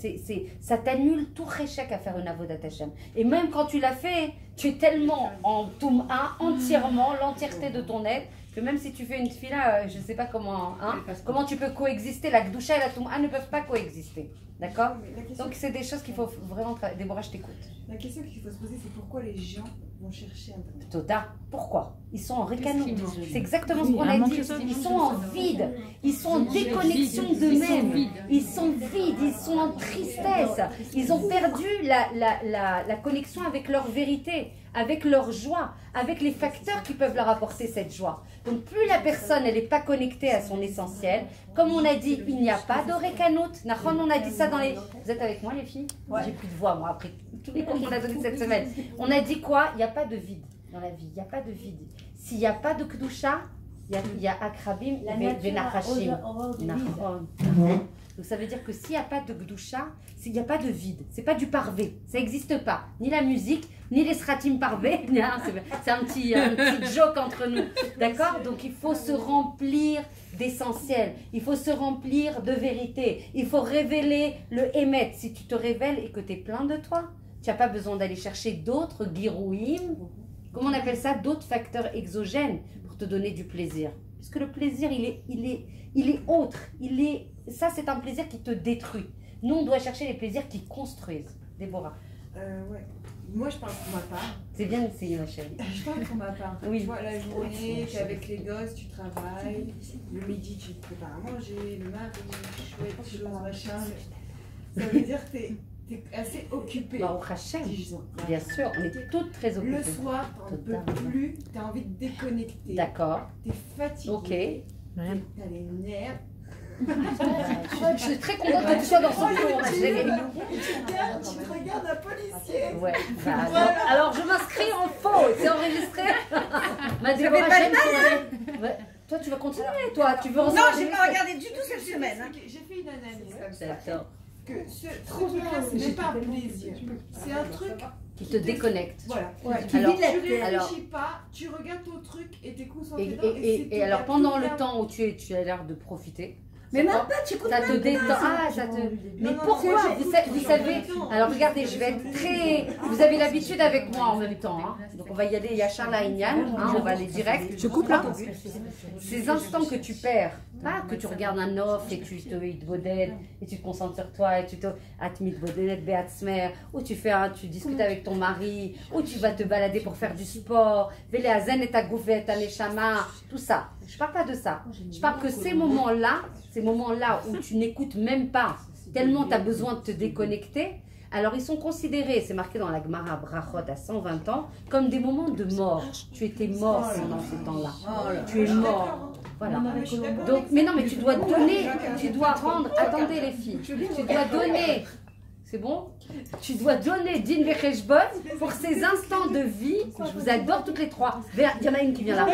Ça t'annule tout réchec à faire une avodat Hashem. Et même quand tu l'as fait, tu es tellement en toum'a, entièrement, l'entièreté de ton être, que même si tu fais une fila, je ne sais pas comment, comment tu peux coexister. La gdusha et la toum'a ne peuvent pas coexister. D'accord? Donc c'est des choses qu'il faut vraiment travailler. Déborah, je t'écoute. La question qu'il faut se poser, c'est pourquoi les gens vont chercher Internet? Toda, pourquoi? Ils sont en récano. C'est exactement ce qu'on a dit. Ils sont en vide. Ils sont en déconnexion d'eux-mêmes. Ils sont vides. Ils sont en tristesse. Ils ont perdu la connexion avec leur vérité, avec leur joie, avec les facteurs qui peuvent leur apporter cette joie. Donc plus la personne elle n'est pas connectée à son essentiel, comme on a dit, il n'y a pas de récanout. Nachon, on a dit ça dans les... Vous êtes avec moi les filles? J'ai plus de voix moi après tous les cours qu'on a donnés cette semaine. On a dit quoi? Il n'y a pas de vide dans la vie, il n'y a pas de vide. S'il n'y a pas de Kedusha, il y a Akrabim et Nachashim. Donc ça veut dire que s'il n'y a pas de Kedusha, il n'y a pas de vide, c'est pas du parvé, ça n'existe pas. Ni la musique, ni les stratim parvé, c'est un petit joke entre nous. D'accord? Donc il faut se remplir d'essentiel, il faut se remplir de vérité, il faut révéler le émet. Si tu te révèles et que tu es plein de toi, tu n'as pas besoin d'aller chercher d'autres girouim, comment on appelle ça, d'autres facteurs exogènes pour te donner du plaisir. Parce que le plaisir, il est autre. Ça, c'est un plaisir qui te détruit. Nous, on doit chercher les plaisirs qui construisent. Déborah. Ouais. Moi, je parle pour ma part. C'est bien d'essayer, ma chérie. Je parle pour ma part. Oui. Tu vois, la journée, tu es avec les gosses, tu travailles. Le midi, tu te prépares à manger. Le mari, chouette, chose, machin. Ça veut dire que tu es assez occupée. Baruch Hashem. Bien sûr, on est toutes très occupées. Le soir, tu n'en peux plus, tu as envie de déconnecter. D'accord. Tu es fatiguée. Ok. Tu as les nerfs. Je suis très contente que tu sois dans son cours, ma chérie. Tu te regardes un policier. Ouais. Alors je m'inscris en faux, c'est enregistré. Ma Déborah, j'aime ouais. Toi, tu vas continuer, toi, tu veux Non, j'ai pas regardé du tout cette semaine. J'ai fait une analyse comme ça. D'accord. Que ce truc-là, ce n'est pas un plaisir. C'est un truc qui te déconnecte. Voilà. Ouais. Tu réfléchis pas, tu regardes ton truc et t'es concentré dedans. Et alors pendant le temps où tu as l'air de profiter, Mais même pas, tu écoutes ça te détend. Ah, ça te. Mais pourquoi vous savez. Alors regardez, je vais être très. Vous avez l'habitude avec moi en même temps. Hein. Donc on va y aller, Yachar la Inyan, on va aller direct. Je coupe là. Ces instants que tu perds, pas que tu regardes un offre et tu te bodèles et tu te concentres sur toi et tu te. Atmit bodèle, beatsmer, ou tu discutes avec ton mari, ou tu vas te balader pour faire du sport, vele azen et ta goufet, ta neshama, tout ça. Je parle pas de ça. Je parle que ces moments-là où tu n'écoutes même pas, tellement tu as besoin de te déconnecter, alors ils sont considérés, c'est marqué dans la Gemara Brachot à 120 ans, comme des moments de mort. Tu étais mort pendant ce temps-là. Tu es mort. Voilà. Donc, mais non, mais tu dois donner, tu dois rendre, attendez les filles, tu dois donner. C'est bon? Tu dois donner din vecheshbon pour ces instants de vie. Je vous adore toutes les trois. Il y en a une qui vient là.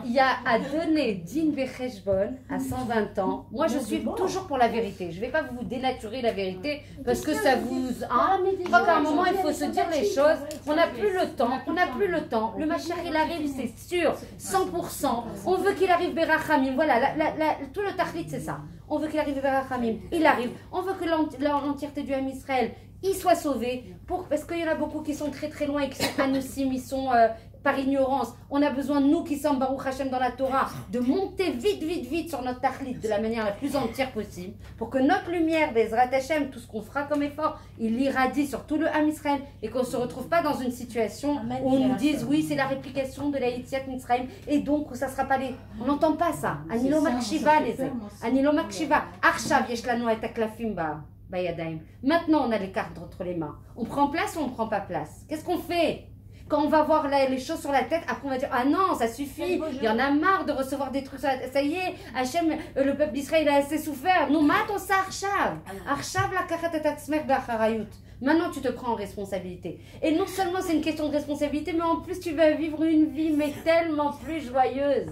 Il y a à donner din vecheshbon à 120 ans. Moi, je suis toujours pour la vérité. Je ne vais pas vous dénaturer la vérité parce que ça vous... Hein, je crois qu'à un moment, il faut se dire les choses. On n'a plus le temps. On n'a plus le temps. Le Mashiach, il arrive, c'est sûr. 100%. On veut qu'il arrive Berachamim. Voilà, tout le tachlit, c'est ça. On veut qu'il arrive vers Rachamim, il arrive. On veut que l'entièreté du Ham Israël, il soit sauvé. Parce qu'il y en a beaucoup qui sont très très loin et qui sont anossim, ils sont par ignorance. On a besoin de nous qui sommes Baruch Hashem dans la Torah, de monter vite sur notre tachlit de la manière la plus entière possible, pour que notre lumière, Bezrat Hashem, tout ce qu'on fera comme effort, il irradie sur tout le Ham Israël et qu'on ne se retrouve pas dans une situation où on nous dise oui, c'est la réplication de la Yetziat Mitzrayim et donc ça ne sera pas les... On n'entend pas ça. Anilo Makshiva, les amis. Anilo Makshiva. Arshav Yeshlano et Taklafim Bayadaim. Maintenant, on a les cartes entre les mains. On prend place ou on ne prend pas place? Qu'est-ce qu'on fait? Quand on va voir les choses sur la tête, après on va dire ah non, ça suffit, il y en a marre de recevoir des trucs sur la tête. Ça y est, Hachem, le peuple d'Israël a assez souffert. Non, maton ça Arshav. Arshav la kachatatsmer b'acharayut. Maintenant, tu te prends en responsabilité. Et non seulement c'est une question de responsabilité, mais en plus tu vas vivre une vie mais tellement plus joyeuse.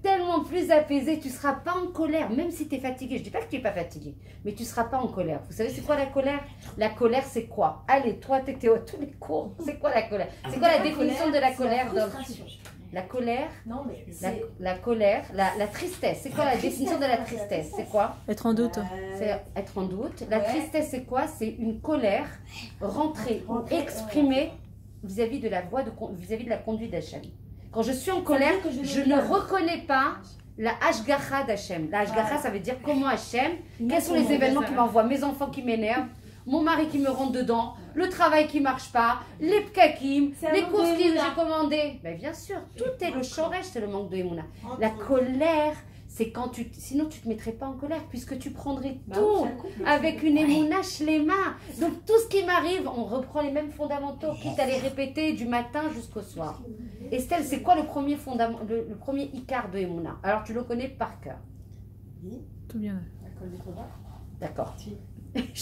Tellement plus apaisé, tu ne seras pas en colère, même si tu es fatigué. Je ne dis pas que tu n'es pas fatigué, mais tu ne seras pas en colère. Vous savez, c'est quoi la colère? La colère, c'est quoi? Allez, toi, tu étais à tous les cours. C'est quoi la colère? C'est quoi la définition de la colère? La colère, la colère, la tristesse. C'est quoi la définition de la tristesse? C'est quoi? Être en doute. C'est être en doute. La tristesse, c'est quoi? C'est une colère rentrée ou exprimée vis-à-vis de la vis-à-vis de la conduite d'Hachem. Quand je suis en colère, je ne reconnais pas la Hashgacha d'Hachem. La Hashgacha, ça veut dire comment Hachem, quels sont les événements qui m'envoient, mes enfants qui m'énervent, mon mari qui me rentre dedans, le travail qui ne marche pas, les pkakim, les courses que j'ai commandées. Mais bien sûr, tout est le shoresh, c'est le manque de Emouna. La colère, c'est quand sinon tu ne te mettrais pas en colère, puisque tu prendrais tout avec une Emouna shlema. Donc tout ce qui m'arrive, on reprend les mêmes fondamentaux, quitte à les répéter du matin jusqu'au soir. Estelle, c'est quoi le premier Icar de Emouna? Alors tu le connais par cœur. Tout bien. D'accord.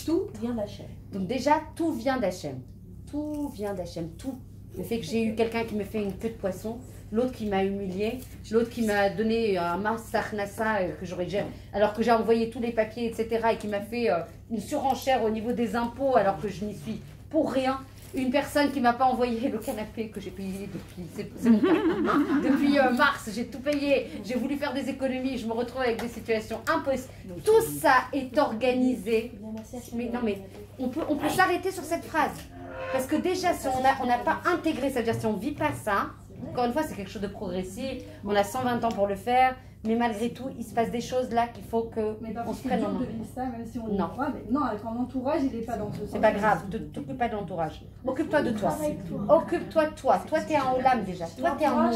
Tout vient d'Hachem. Donc déjà, tout vient d'Hachem. Tout vient d'Hachem. Tout. Le fait que j'ai eu quelqu'un qui me fait une queue de poisson, l'autre qui m'a humilié, l'autre qui m'a donné un massach nassa alors que j'ai envoyé tous les papiers, etc. et qui m'a fait une surenchère au niveau des impôts alors que je n'y suis pour rien. Une personne qui ne m'a pas envoyé le canapé que j'ai payé depuis, c'est mon cas, hein, depuis mars, j'ai tout payé, j'ai voulu faire des économies, je me retrouve avec des situations impossibles. Tout ça est organisé. Mais non, mais on peut s'arrêter sur cette phrase. Parce que déjà, si on n'a pas intégré, c'est-à-dire si on ne vit pas ça, encore une fois, c'est quelque chose de progressif, on a 120 ans pour le faire, mais malgré tout, il se passe des choses là qu'il faut qu'on se prenne en main. Ça, même si on y croit, mais non, avec ton entourage, il n'est pas dans ce sens. C'est pas grave, ne t'occupe pas de l'entourage. Occupe-toi de toi. Occupe-toi de toi. Toi, tu es un olam déjà. Toi, tu es un monde.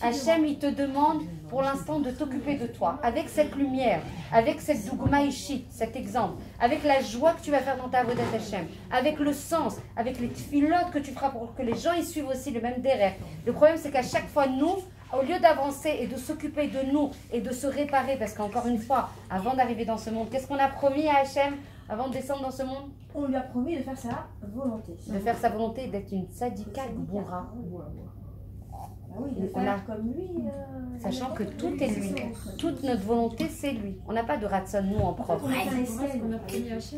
Hachem, il te demande pour l'instant de t'occuper de toi. Avec cette lumière, avec cette dougma ishit, cet exemple, avec la joie que tu vas faire dans ta avodat Hachem, avec le sens, avec les tfilotes que tu feras pour que les gens y suivent aussi le même derrière. Le problème, c'est qu'à chaque fois, nous, au lieu d'avancer et de s'occuper de nous et de se réparer, parce qu'encore une fois, avant d'arriver dans ce monde, qu'est-ce qu'on a promis à Hachem avant de descendre dans ce monde? On lui a promis de faire sa volonté. De faire sa volonté, d'être une sadika gboura. Ah oui, de faire comme lui. Sachant que tout est lui. Toute notre volonté, c'est lui. On n'a pas de ratson, nous, en propre.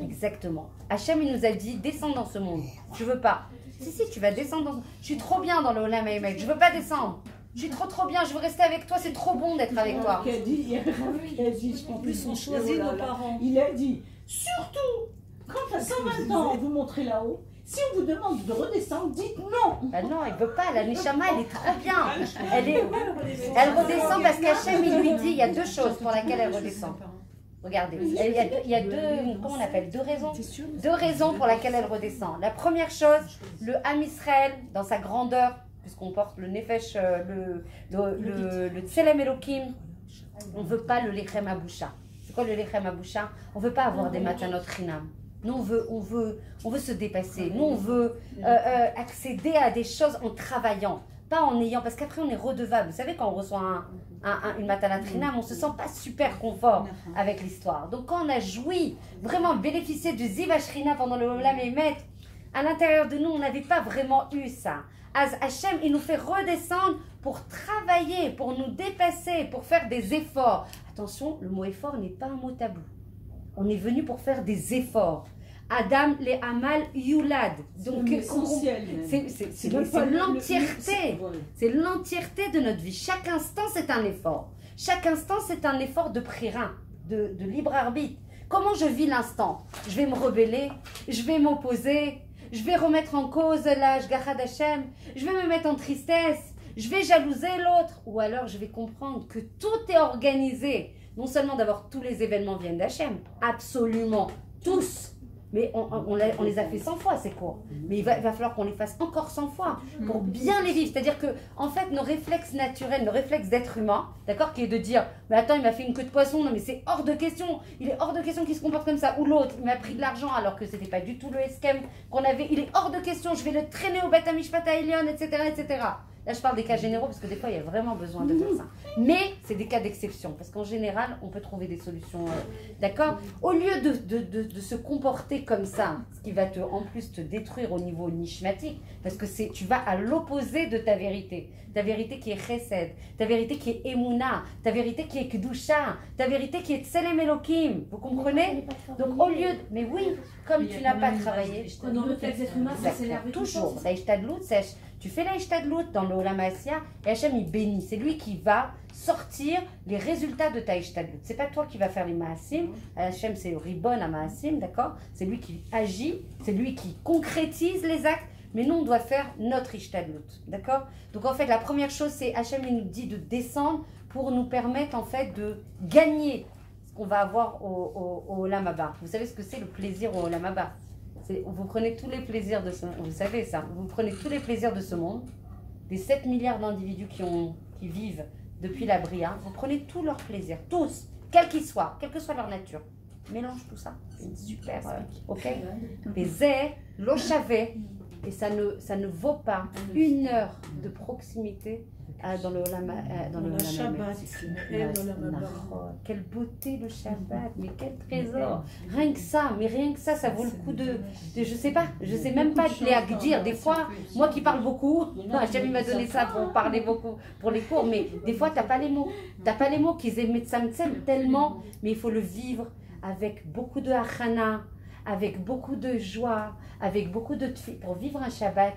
Exactement. Hachem, il nous a dit, descends dans ce monde. Je veux pas. Si, tu vas descendre dans... Je suis trop bien dans le Olam Haïmed. Je veux pas descendre. Je suis trop bien, je veux rester avec toi, c'est trop bon d'être avec toi. En plus, on choisit nos parents. Il a dit, surtout, quand à 120 ans, vous montrez là-haut, si on vous demande de redescendre, dites non. Ben non, elle veut pas, la Neshama, elle est trop bien. Elle redescend parce qu'Hachem, il lui dit, il y a deux choses pour lesquelles elle redescend. Regardez, il y a deux, comment on appelle, deux raisons. Deux raisons pour lesquelles elle redescend. La première chose, le Ham Israël, dans sa grandeur, puisqu'on porte le Nefesh, le Tselem Elohim, on ne veut pas le Lechem Aboucha. C'est quoi le Lechem Aboucha? On ne veut pas avoir des matanot chinam. Nous, on veut se dépasser. Nous, on veut accéder à des choses en travaillant, pas en ayant, parce qu'après, on est redevable. Vous savez, quand on reçoit une matanat chinam, on ne se sent pas super confort avec l'histoire. Donc, quand on a joui, vraiment bénéficié du Ziv Ashrina pendant le Olam Emet, à l'intérieur de nous, on n'avait pas vraiment eu ça. Hachem, il nous fait redescendre pour travailler, pour nous dépasser, pour faire des efforts. Attention, le mot effort n'est pas un mot tabou. On est venu pour faire des efforts. Adam le Amal Yulad. Donc c'est l'entièreté. C'est l'entièreté de notre vie. Chaque instant, c'est un effort. Chaque instant, c'est un effort de pririn, de libre arbitre. Comment je vis l'instant? Je vais me rebeller, je vais m'opposer, je vais remettre en cause la Shgacha d'Hachem, je vais me mettre en tristesse, je vais jalouser l'autre. Ou alors je vais comprendre que tout est organisé. Non seulement d'abord tous les événements viennent d'Hachem, absolument tous. Mais on les a fait 100 fois ces cours. Mais il va falloir qu'on les fasse encore 100 fois pour bien les vivre. C'est-à-dire que, en fait, nos réflexes naturels, nos réflexes d'être humain, d'accord, qui est de dire, mais attends, il m'a fait une queue de poisson, non mais c'est hors de question, il est hors de question qu'il se comporte comme ça. Ou l'autre, il m'a pris de l'argent alors que c'était pas du tout le esquem qu'on avait. Il est hors de question, je vais le traîner au Beth Mishpat Elyon, etc., etc. Là, je parle des cas généraux parce que des fois, il y a vraiment besoin de faire ça. Mais c'est des cas d'exception parce qu'en général, on peut trouver des solutions. D'accord? Au lieu de se comporter comme ça, ce qui va en plus te détruire au niveau nishmatique, parce que tu vas à l'opposé de ta vérité. Ta vérité qui est chesed, ta vérité qui est emuna, ta vérité qui est kedusha, ta vérité qui est tselem elokim. Vous comprenez? Donc au lieu mais oui, comme tu n'as pas travaillé, toujours, la ishtadlout sèche. Tu fais la ishtadlout dans le Olam Asya et Hachem il bénit. C'est lui qui va sortir les résultats de ta ishtadlout. C'est pas toi qui va faire les maasim. Hachem c'est ribon à maasim, d'accord? C'est lui qui agit, c'est lui qui concrétise les actes. Mais nous, on doit faire notre ishtadlout, d'accord? Donc en fait, la première chose, c'est Hachem il nous dit de descendre pour nous permettre en fait de gagner ce qu'on va avoir au Olam Haba. Vous savez ce que c'est le plaisir au Olam Haba? Vous prenez tous les plaisirs de ce monde, vous savez ça, vous prenez tous les plaisirs de ce monde, des 7 milliards d'individus qui vivent depuis la Bria, vous prenez tous leurs plaisirs, tous, quels qu'ils soient, quelle que soit leur nature. Mélange tout ça, c'est super, ok? Les zé, l'eau chavé. Et ça ne vaut pas une heure de proximité dans le Shabbat. Quelle beauté le Shabbat, mais quel trésor. Rien que ça, ça vaut le coup de je sais même pas les dire. Des fois, moi qui parle beaucoup, Hachem m'a donné ça pour parler beaucoup pour les cours, mais des fois t'as pas les mots. T'as pas les mots qu'ils aiment tellement, mais il faut le vivre avec beaucoup de hachana, avec beaucoup de joie, avec beaucoup de pour vivre un Shabbat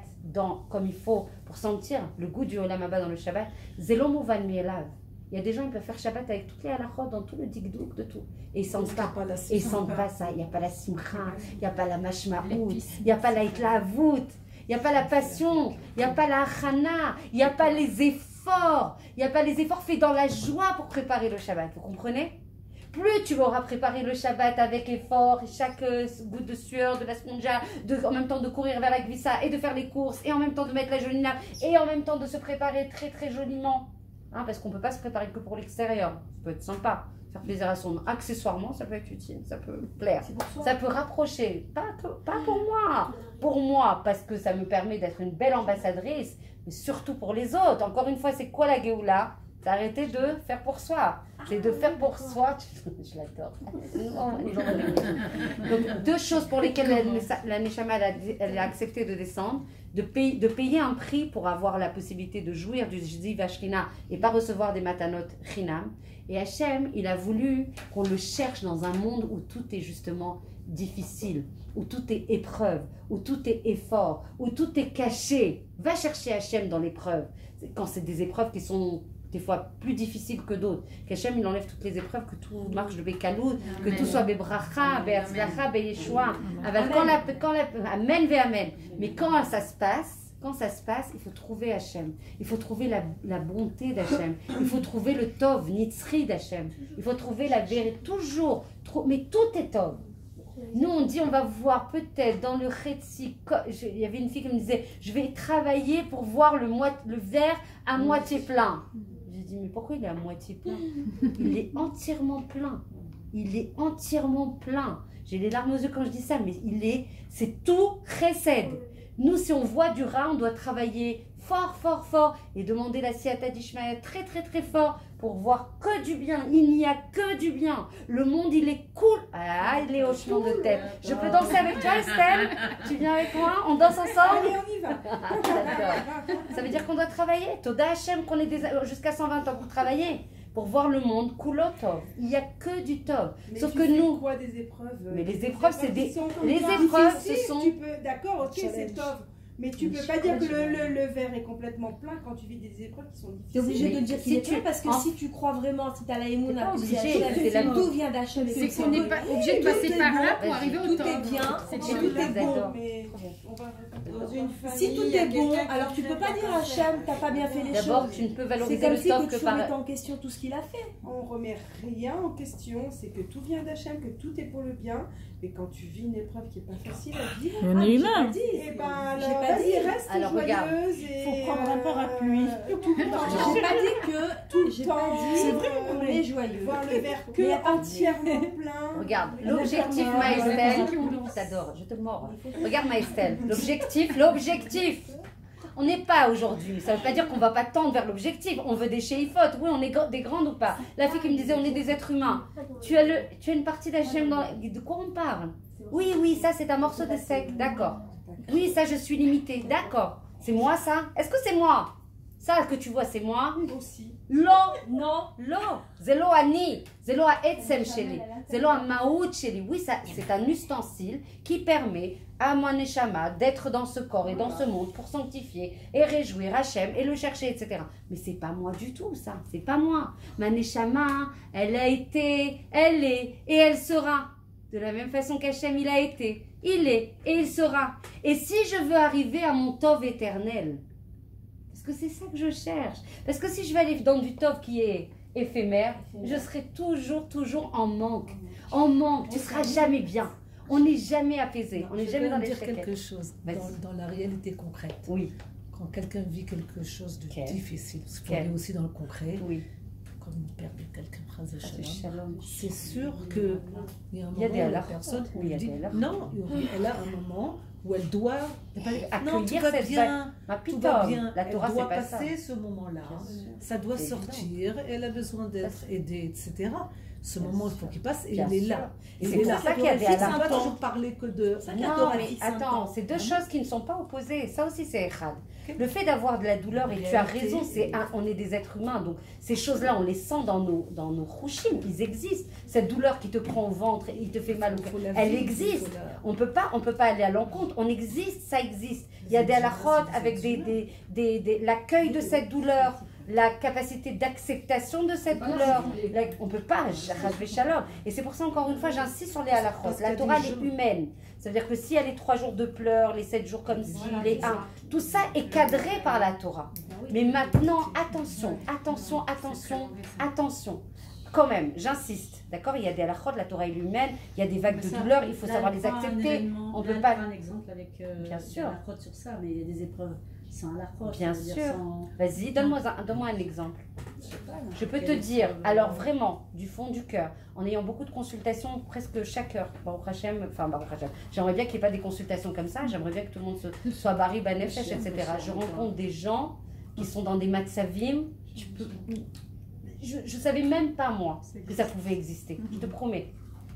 comme il faut, pour sentir le goût du Olam Haba dans le Shabbat. Zelo mouvan mielav. Il y a des gens qui peuvent faire Shabbat avec toutes les halachot, dans tout le dikdouk de tout. Et ils sentent pas. Et ils sentent pas ça. Il n'y a pas la simcha, il n'y a pas la mashmaout, il n'y a pas la itlavut, il n'y a pas la passion, il n'y a pas la achana, il n'y a pas les efforts. Il n'y a pas les efforts faits dans la joie pour préparer le Shabbat. Vous comprenez? Plus tu auras préparé le Shabbat avec effort, chaque goutte de sueur, de la sponja, en même temps de courir vers la glissa et de faire les courses, et en même temps de mettre la jolina, et en même temps de se préparer très très joliment. Hein, parce qu'on ne peut pas se préparer que pour l'extérieur. Ça peut être sympa, faire plaisir à son nom. Accessoirement, ça peut être utile, ça peut plaire, ça peut rapprocher. Pas pour moi. Pour moi, parce que ça me permet d'être une belle ambassadrice, mais surtout pour les autres. Encore une fois, c'est quoi la Géoula? C'est arrêter de faire pour soi. C'est de faire pour soi. Je l'adore. Donc, deux choses pour lesquelles la Neshama elle a accepté de descendre, de payer un prix pour avoir la possibilité de jouir du Ziv Ashrina et pas recevoir des matanot chinam. Et Hachem, il a voulu qu'on le cherche dans un monde où tout est justement difficile, où tout est épreuve, où tout est effort, où tout est caché. Va chercher Hachem dans l'épreuve. Quand c'est des épreuves qui sont des fois plus difficiles que d'autres, qu'Hachem il enlève toutes les épreuves, que tout marche de Bekalout, que tout soit Bebracha, Be'atzlacha, Be'yeshua. Amen ve amen. Mais quand ça se passe, il faut trouver Hachem. Il faut trouver la bonté d'Hachem. Il faut trouver le Tov, Nitzri d'Hachem. Il faut trouver la vérité. Toujours. Mais tout est Tov. Nous, on dit, on va voir peut-être dans le Chetzi. Il y avait une fille qui me disait, je vais travailler pour voir le verre à moitié plein. J'ai dit, mais pourquoi il est à moitié plein? Il est entièrement plein. Il est entièrement plein. J'ai les larmes aux yeux quand je dis ça, mais c'est tout chesed. Nous, si on voit du rat, on doit travailler fort, fort, fort et demander la siyata d'Ishmaël très, très, très fort pour voir que du bien. Il n'y a que du bien. Le monde, il est cool. Ah, il est hochement de tête. Je peux danser avec toi, Estelle? Tu viens avec moi? On danse ensemble? Allez, on y va. D'accord. Ça veut dire qu'on doit travailler. Toda Hachem, qu'on est jusqu'à 120 ans pour travailler. Pour voir le monde, Kulotov. Il n'y a que du top. Sauf que nous. Quoi, des épreuves? Mais les épreuves, c'est des. Les épreuves, ce sont. D'accord, ok, c'est top. Mais tu peux pas dire que le verre est complètement plein quand tu vis des épreuves qui sont difficiles. Tu es obligé de dire qu'il est plein parce que si tu crois vraiment, si tu as la émouna, tout vient d'Hachem. C'est qu'on n'est pas obligé de passer par là pour arriver au temps. Tout est bien, tout est bon. Si tout est bon, alors tu peux pas dire Hachem, t'as pas bien fait les choses. D'abord, tu ne peux valoriser c'est le comme top si que tu par. remets en question tout ce qu'il a fait. On remet rien en question, c'est que tout vient d'Hachem, que tout est pour le bien. Mais quand tu vis une épreuve qui n'est pas facile à vivre, on est humain. Et ben alors, vas-y, reste joyeuse. Il faut prendre un parapluie. Tout le temps. J'ai pas dit que tout le temps. C'est vrai qu'on est joyeux. Voir le verre que entièrement plein. Regarde, l'objectif, Maëstelle, je t'adore, je te mords. Regarde, Maëstelle, l'objectif. On n'est pas aujourd'hui, ça ne veut pas dire qu'on ne va pas tendre vers l'objectif. On veut des chéifotes, oui, on est des grandes ou pas. La fille qui me disait, on est des êtres humains. Tu as une partie d'Hachem dans. De quoi on parle? Oui, ça c'est un morceau de sec, d'accord. Oui, ça je suis limitée, d'accord. C'est moi ça? Est-ce que c'est moi? Ça que tu vois, c'est moi? Aussi. Non. Zelo ani, zelo a etsem sheli, zelo a maout sheli. Oui, ça c'est un ustensile qui permet à mon neshama d'être dans ce corps et dans ce monde pour sanctifier et réjouir Hachem et le chercher, etc. Mais c'est pas moi du tout, ça. C'est pas moi. Ma neshama, elle a été, elle est et elle sera. De la même façon qu'Hachem, il a été, il est et il sera. Et si je veux arriver à mon Tov éternel, parce que c'est ça que je cherche, parce que si je vais aller dans du Tov qui est éphémère, je serai toujours en manque. Tu ne seras jamais bien. On n'est jamais apaisé, on n'est jamais dans les dire quelque chose dans la réalité concrète. Oui. Quand quelqu'un vit quelque chose de difficile, parce qu'il faut aller aussi dans le concret. Oui. Comme une perte de quelqu'un, c'est sûr que il y a un moment où la personne dit non, elle a un moment où elle doit accueillir cette bien, tout va bien, la Torah, elle doit passer ce moment-là, ça doit sortir, elle a besoin d'être aidée, etc. Ce moment, il faut qu'il passe et il est là. Et c'est pour ça qu'il y a des halachot. On ne va toujours parler que de... Non, mais attends, c'est deux choses qui ne sont pas opposées. Ça aussi, c'est Echad. Le fait d'avoir de la douleur, et tu as raison, on est des êtres humains, donc ces choses-là, on les sent dans nos rouchim, ils existent. Cette douleur qui te prend au ventre, il te fait mal au cœur, elle existe. On peut pas aller à l'encontre, on existe, ça existe. Il y a des halachot avec l'accueil de cette douleur, la capacité d'acceptation de cette douleur. On ne peut pas, shalom. Et c'est pour ça, encore une fois, j'insiste sur les halachot. La Torah, elle est humaine. Ça veut dire que s'il y a les 3 jours de pleurs, les 7 jours comme ci, les 1, tout ça est cadré par la Torah. Mais maintenant, attention. Quand même, j'insiste, d'accord? Il y a des halachot, la Torah est humaine, il y a des vagues de douleur, il faut savoir les accepter. On peut pas. Un exemple avec bien sûr halachot sur ça, mais il y a des épreuves sans halachot. Bien sûr. Vas-y, donne-moi un exemple. Je peux te dire, alors vraiment, du fond du cœur, en ayant beaucoup de consultations presque chaque heure, j'aimerais bien qu'il n'y ait pas des consultations comme ça, j'aimerais bien que tout le monde soit bari, banefesh, etc. Je rencontre des gens qui sont dans des matzavim, je ne savais même pas moi que ça pouvait exister, je te promets.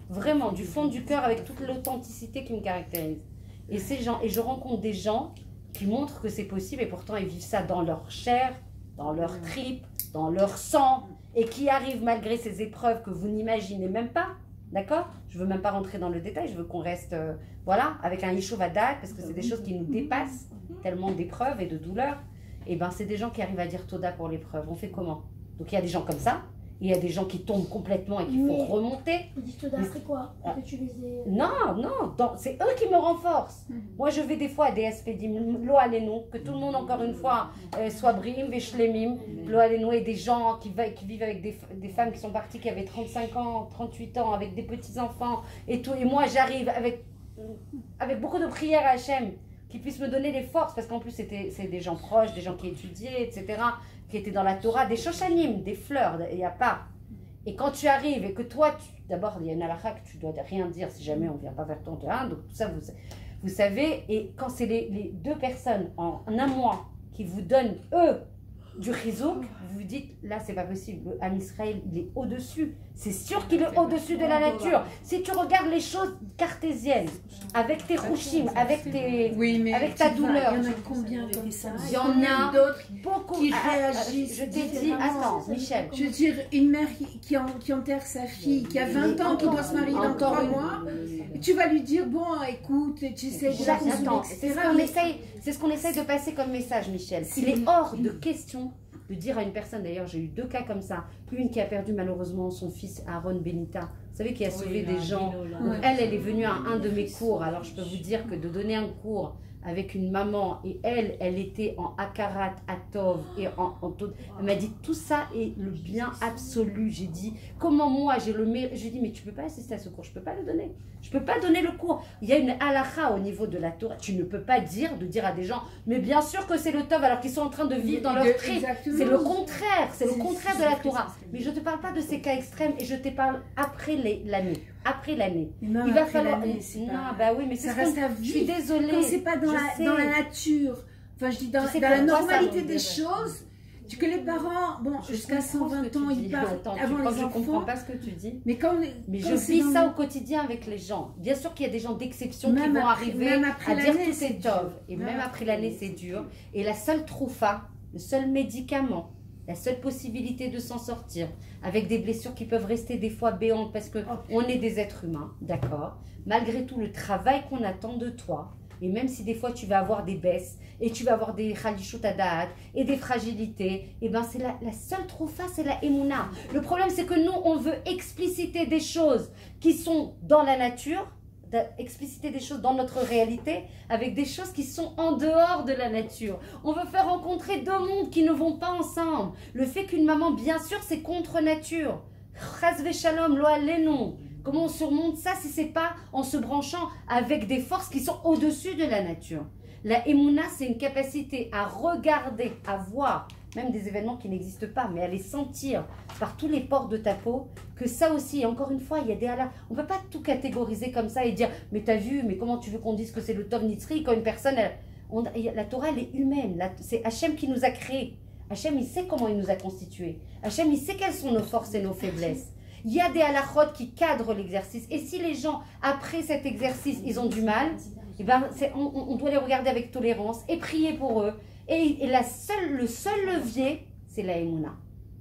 Vraiment, du fond du cœur, avec toute l'authenticité qui me caractérise. Et je rencontre des gens qui montrent que c'est possible et pourtant ils vivent ça dans leur chair, dans leur tripes, dans leur sang et qui arrivent malgré ces épreuves que vous n'imaginez même pas D'accord? Je veux même pas rentrer dans le détail, je veux qu'on reste, voilà, avec un Yishuv Hadat, parce que c'est des choses qui nous dépassent, tellement d'épreuves et de douleurs. Et ben c'est des gens qui arrivent à dire Toda pour l'épreuve. On fait comment? Donc il y a des gens comme ça, il y a des gens qui tombent complètement et qu'il faut remonter. Ils disent Toda, c'est quoi? Que tu les aies... Non, c'est eux qui me renforcent. Moi je vais des fois à des SPDim, Lo Alenu, que tout le monde encore une fois soit Brim, Veshlemim, Lo Alenu, et des gens qui vivent avec des femmes qui sont parties qui avaient 35 ans, 38 ans, avec des petits-enfants et tout. Et moi j'arrive avec beaucoup de prières à Hachem, qui puisse me donner les forces, parce qu'en plus c'est des gens proches, des gens qui étudiaient, etc., qui étaient dans la Torah, des shoshanim, des fleurs, il n'y a pas. Et quand tu arrives et que toi, d'abord il y a une halakha que tu dois rien dire si jamais on ne vient pas vers ton terrain, donc tout ça vous savez, et quand c'est les deux personnes en un mois qui vous donnent eux du chizouk, vous vous dites là c'est pas possible, le Ham Israël il est au-dessus, c'est sûr qu'il est au-dessus de la nature. Si tu regardes les choses cartésiennes, avec tes rouchim, avec ta douleur, il y en a combien avec ça? Il y en a d'autres beaucoup qui réagissent. Je t'ai dit, attends Michel. Je veux dire, une mère qui enterre sa fille, qui a 20 ans, qui doit se marier dans 3 mois, et tu vas lui dire, bon écoute, tu sais, attends, c'est ce qu'on essaye de passer comme message, Michel. Il est hors de question de dire à une personne, d'ailleurs j'ai eu 2 cas comme ça, une qui a perdu malheureusement son fils Aaron Benita, vous savez, qui a sauvé des gens. Donc, elle est venue à un de mes cours, alors je peux vous dire que de donner un cours avec une maman, et elle était en Akarat, Atov, et elle m'a dit tout ça est le bien absolu. J'ai dit, comment moi j'ai le mérite? J'ai dit, mais tu peux pas assister à ce cours, je peux pas le donner. Je peux pas donner le cours. Il y a une halakha au niveau de la Torah. Tu ne peux pas dire à des gens, mais bien sûr que c'est le Tov, alors qu'ils sont en train de vivre dans leur trip. C'est le contraire, c'est le contraire de la Torah. Mais je te parle pas de ces cas extrêmes, et je te parle après l'année. Après l'année. Il va falloir. Non, bah oui, mais ça reste à vie. Je suis désolée. Quand c'est pas dans la nature, enfin je dis dans la normalité des choses, que les parents, bon, jusqu'à 120 ans, ils partent avant les enfants. Je comprends pas ce que tu dis. Mais je vis ça au quotidien avec les gens. Bien sûr qu'il y a des gens d'exception qui vont arriver à dire tout c'est top. Et même après l'année, c'est dur. Et la seule troufa, le seul médicament, la seule possibilité de s'en sortir, avec des blessures qui peuvent rester des fois béantes parce qu'on est des êtres humains, d'accord? Malgré tout, le travail qu'on attend de toi, et même si des fois tu vas avoir des baisses, et tu vas avoir des khalishut hadat, et des fragilités, et ben c'est la seule troufa, c'est la émouna. Le problème, c'est que nous, on veut expliciter des choses qui sont dans la nature, expliciter des choses dans notre réalité avec des choses qui sont en dehors de la nature. On veut faire rencontrer 2 mondes qui ne vont pas ensemble. Le fait qu'une maman, bien sûr, c'est contre nature. Chas v'shalom, lo alenu. Comment on surmonte ça si c'est pas en se branchant avec des forces qui sont au-dessus de la nature? La émouna, c'est une capacité à regarder, à voir, même des événements qui n'existent pas, mais à les sentir par tous les pores de ta peau, que ça aussi, et encore une fois, il y a des halakha. On ne peut pas tout catégoriser comme ça et dire, mais t'as vu, mais comment tu veux qu'on dise que c'est le Tov Nitzri quand une personne, la Torah, elle est humaine, c'est Hachem qui nous a créés. Hachem, il sait comment il nous a constitués. Hachem, il sait quelles sont nos forces et nos faiblesses. Il y a des halakhot qui cadrent l'exercice, et si les gens, après cet exercice, ils ont du mal, eh ben, on doit les regarder avec tolérance et prier pour eux. Et le seul levier, c'est la émouna.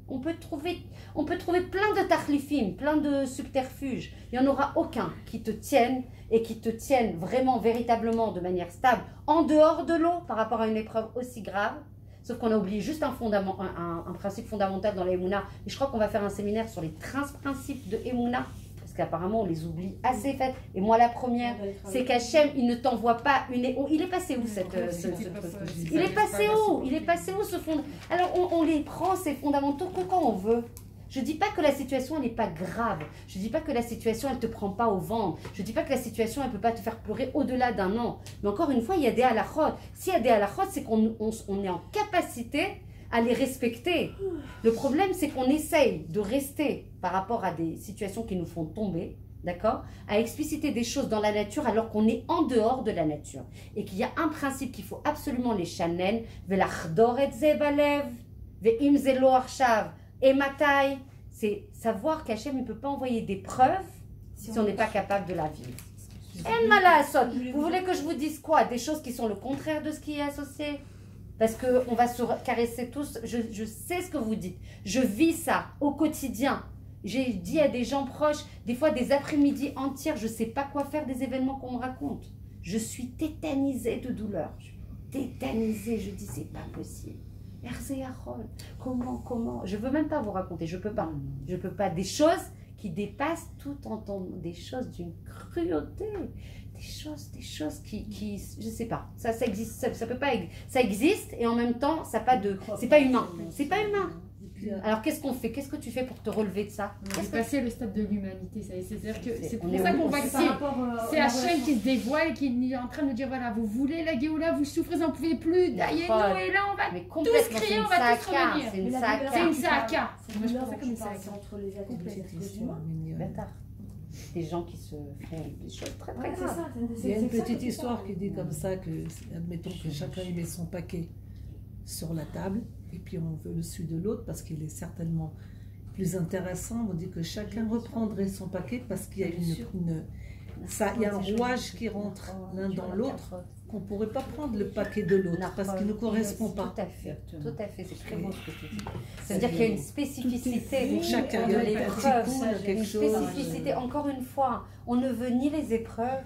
On peut trouver plein de tachlifim, plein de subterfuges. Il n'y en aura aucun qui te tienne et qui te tienne vraiment, véritablement, de manière stable, en dehors de l'eau, par rapport à une épreuve aussi grave. Sauf qu'on a oublié juste un principe fondamental dans la émouna. Et je crois qu'on va faire un séminaire sur les 13 principes de émouna. Parce qu'apparemment, on les oublie assez fait. Et moi, la première, c'est qu'Hachem, il ne t'envoie pas une... Il est passé où ce truc? Il est passé où? Il est passé où ce fond? Alors, on les prend, ces fondamentaux, quand on veut. Je ne dis pas que la situation, elle n'est pas grave. Je ne dis pas que la situation, elle ne te prend pas au ventre. Je ne dis pas que la situation, elle ne peut pas te faire pleurer au-delà d'un an. Mais encore une fois, il y a des halakhot. S'il y a des halakhot, c'est qu'on est en capacité à les respecter. Le problème, c'est qu'on essaye de rester par rapport à des situations qui nous font tomber, d'accord, à expliciter des choses dans la nature alors qu'on est en dehors de la nature. Et qu'il y a un principe qu'il faut absolument les chanen, velachdor et zebalev, ve'im zelo arshav, et matai, c'est savoir qu'Hachem ne peut pas envoyer des preuves si on n'est pas capable de la vivre. Vous voulez que je vous dise quoi? Des choses qui sont le contraire de ce qui est associé? Parce qu'on va se caresser tous, je sais ce que vous dites, je vis ça au quotidien. J'ai dit à des gens proches, des fois des après-midi entières, je ne sais pas quoi faire des événements qu'on me raconte. Je suis tétanisée de douleur. Tétanisée, je dis, c'est pas possible. Comment je veux même pas vous raconter, je peux pas. Je peux pas. Des choses qui dépassent tout entendement, des choses d'une cruauté, des choses qui je sais pas. Ça existe, ça peut pas, ça existe et en même temps, ça pas de, c'est pas humain. C'est pas humain. Alors qu'est-ce qu'on fait? Qu'est-ce que tu fais pour te relever de ça? C'est passer le stade de l'humanité, c'est-à-dire que c'est pour ça qu'on va c'est Hachem qui se dévoile et qui est en train de nous dire voilà, vous voulez la Géoula, vous souffrez, vous n'en pouvez plus, et là on va tous crier, on va tous revenir. C'est une saaka. Moi je pense ça comme une saaka. Entre les êtres des gens qui se font des choses très très graves. Il y a une petite histoire qui dit comme ça que, admettons que chacun met son paquet sur la table et puis on veut le dessus de l'autre parce qu'il est certainement plus intéressant. On dit que chacun reprendrait son paquet parce qu'il y a il y a un rouage qui rentre l'un dans l'autre qu'on ne pourrait pas prendre le paquet de l'autre parce qu'il ne correspond pas. Tout à fait, c'est très beau ce que tu dis. C'est-à-dire qu'il y a une spécificité chacun de l'épreuve, une spécificité. Encore une fois, on ne veut ni les épreuves,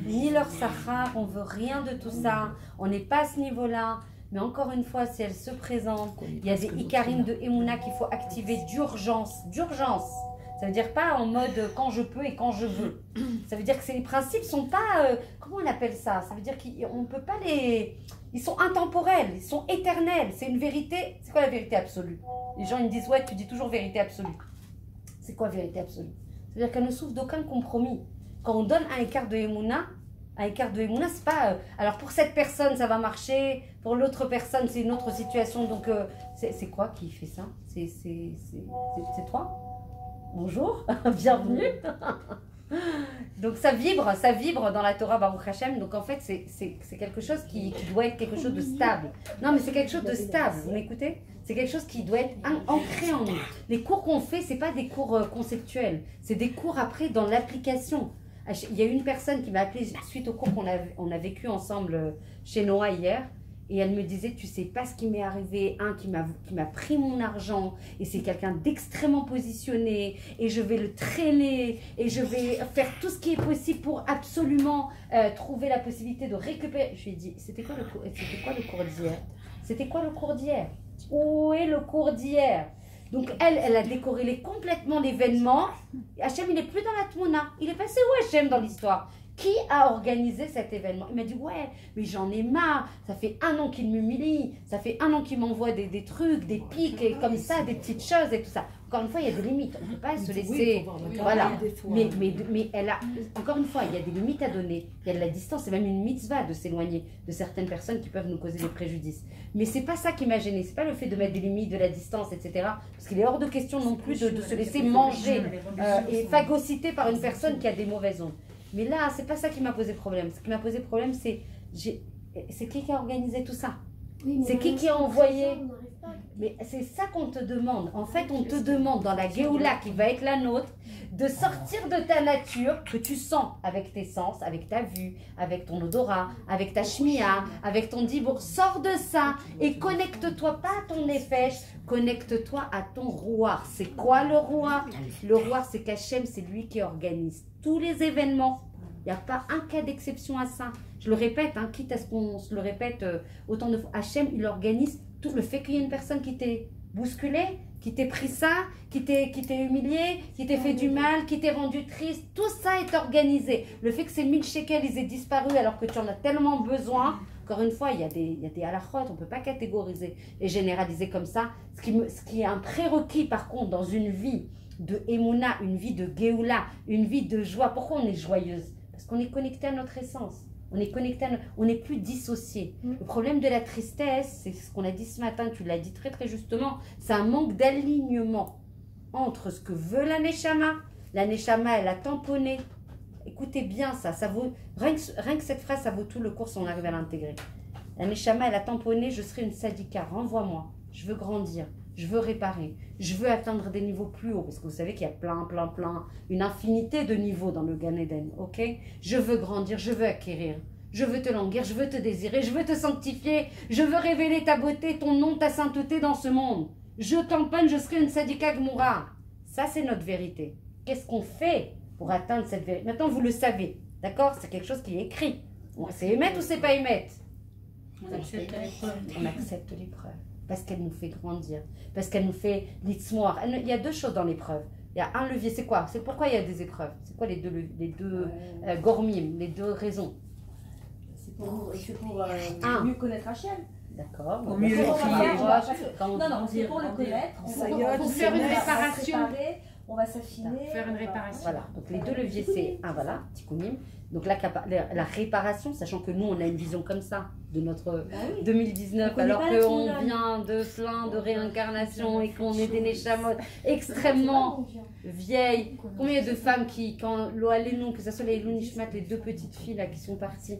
ni leur sahara, on veut rien de tout ça, on n'est pas à ce niveau-là. Mais encore une fois, si elle se présente, il y a des ikarim de Emouna qu'il faut activer d'urgence. D'urgence. Ça veut dire pas en mode quand je peux et quand je veux. Ça veut dire que les principes sont pas... comment on appelle ça? Ça veut dire qu'on ne peut pas les... Ils sont intemporels, ils sont éternels. C'est une vérité. C'est quoi la vérité absolue? Les gens ils me disent, ouais, tu dis toujours vérité absolue. C'est quoi vérité absolue? Ça veut dire qu'elle ne souffre d'aucun compromis. Quand on donne un écart de Emouna, c'est pas... alors pour cette personne, ça va marcher. Pour l'autre personne, c'est une autre situation. Donc, c'est quoi qui fait ça? C'est toi? Bonjour, bienvenue. Donc ça vibre dans la Torah Baruch Hashem. Donc en fait, c'est quelque chose qui doit être quelque chose de stable. Non, mais c'est quelque chose de stable. Vous m'écoutez? C'est quelque chose qui doit être ancré en nous. Les cours qu'on fait, c'est pas des cours conceptuels. C'est des cours après dans l'application. Il y a une personne qui m'a appelé suite au cours qu'on a vécu ensemble chez Noah hier. Et elle me disait, tu sais pas ce qui m'est arrivé, qui m'a pris mon argent, et c'est quelqu'un d'extrêmement positionné, et je vais le traîner, et je vais faire tout ce qui est possible pour absolument trouver la possibilité de récupérer. Je lui ai dit, c'était quoi le cours d'hier? C'était quoi le cours d'hier? Où est le cours d'hier? Donc elle a décorrélé complètement l'événement. Hachem, il n'est plus dans la Tmouna. Il est passé où Hachem dans l'histoire? Qui a organisé cet événement? Il m'a dit, ouais, mais j'en ai marre. Ça fait 1 an qu'il m'humilie. Ça fait 1 an qu'il m'envoie des trucs, des pics, et comme ça, des petites choses et tout ça. Encore une fois, il y a des limites. On ne peut pas se laisser... Voilà. Mais elle a... Encore une fois, il y a des limites à donner. Il y a de la distance. C'est même une mitzvah de s'éloigner de certaines personnes qui peuvent nous causer des préjudices. Mais c'est pas ça qui m'a gênée. C'est pas le fait de mettre des limites, de la distance, etc. Parce qu'il est hors de question non plus de se laisser manger et phagocyter par une personne qui a des mauvaises ondes. Mais là, c'est pas ça qui m'a posé problème. Ce qui m'a posé problème, c'est qui a organisé tout ça? C'est qui a envoyé? Mais c'est ça qu'on te demande. En fait, on te demande dans la Géoula qui va être la nôtre de sortir de ta nature que tu sens avec tes sens, avec ta vue, avec ton odorat, avec ta shmiya, avec ton dibour. Sors de ça et connecte-toi pas à ton nefesh, connecte-toi à ton roi. C'est quoi le roi? Le roi, c'est qu'Hachem, c'est lui qui organise tous les événements. Il n'y a pas un cas d'exception à ça. Je le répète, quitte à ce qu'on se le répète autant de fois. Hachem, il organise tout. Le fait qu'il y ait une personne qui t'ait bousculé, qui t'ait pris ça, qui t'ait humilié, qui t'ait fait du mal, qui t'ait rendu triste, tout ça est organisé. Le fait que ces 1000 shekels, ils aient disparu alors que tu en as tellement besoin, encore une fois, il y a des halachot, on ne peut pas catégoriser et généraliser comme ça. Ce qui est un prérequis par contre dans une vie de Emouna, une vie de Géoula, une vie de joie. Pourquoi on est joyeuse? Parce qu'on est connecté à notre essence. On est connecté, on n'est plus dissocié. Le problème de la tristesse, c'est ce qu'on a dit ce matin, tu l'as dit très très justement, c'est un manque d'alignement entre ce que veut la Neshama. La Neshama, elle a tamponné. Écoutez bien ça vaut, rien que cette phrase, ça vaut tout le cours si on arrive à l'intégrer. La Neshama, elle a tamponné, je serai une sadika, renvoie-moi, je veux grandir. Je veux réparer, je veux atteindre des niveaux plus hauts, parce que vous savez qu'il y a plein, une infinité de niveaux dans le Gan Eden, ok? Je veux grandir, je veux acquérir, je veux te languir, je veux te désirer, je veux te sanctifier, je veux révéler ta beauté, ton nom, ta sainteté dans ce monde. Je tamponne, je serai une sadika gmoura. Ça, c'est notre vérité. Qu'est-ce qu'on fait pour atteindre cette vérité? Maintenant, vous le savez, d'accord? C'est quelque chose qui est écrit. C'est émettre ou c'est pas émettre? On accepte l'épreuve. On accepte l'épreuve. Parce qu'elle nous fait grandir. Parce qu'elle nous fait l'itzmoir. Il y a deux choses dans l'épreuve. Il y a un levier. C'est quoi? C'est pourquoi il y a des épreuves. C'est quoi les deux gormim, les deux raisons? C'est pour mieux connaître Hachem. D'accord. Pour mieux le Non, c'est pour le connaître. Pour faire une réparation. On va s'affiner. Faire une réparation. Voilà. Donc les deux leviers, c'est voilà, tikkunim. Donc la réparation, sachant que nous, on a une vision comme ça de notre 2019, alors qu'on vient de plein de réincarnations et qu'on est des neshamot extrêmement vieilles. Combien de femmes qui, quand l'Oalénou, que ce soit les Lounishmat, les deux petites filles là qui sont parties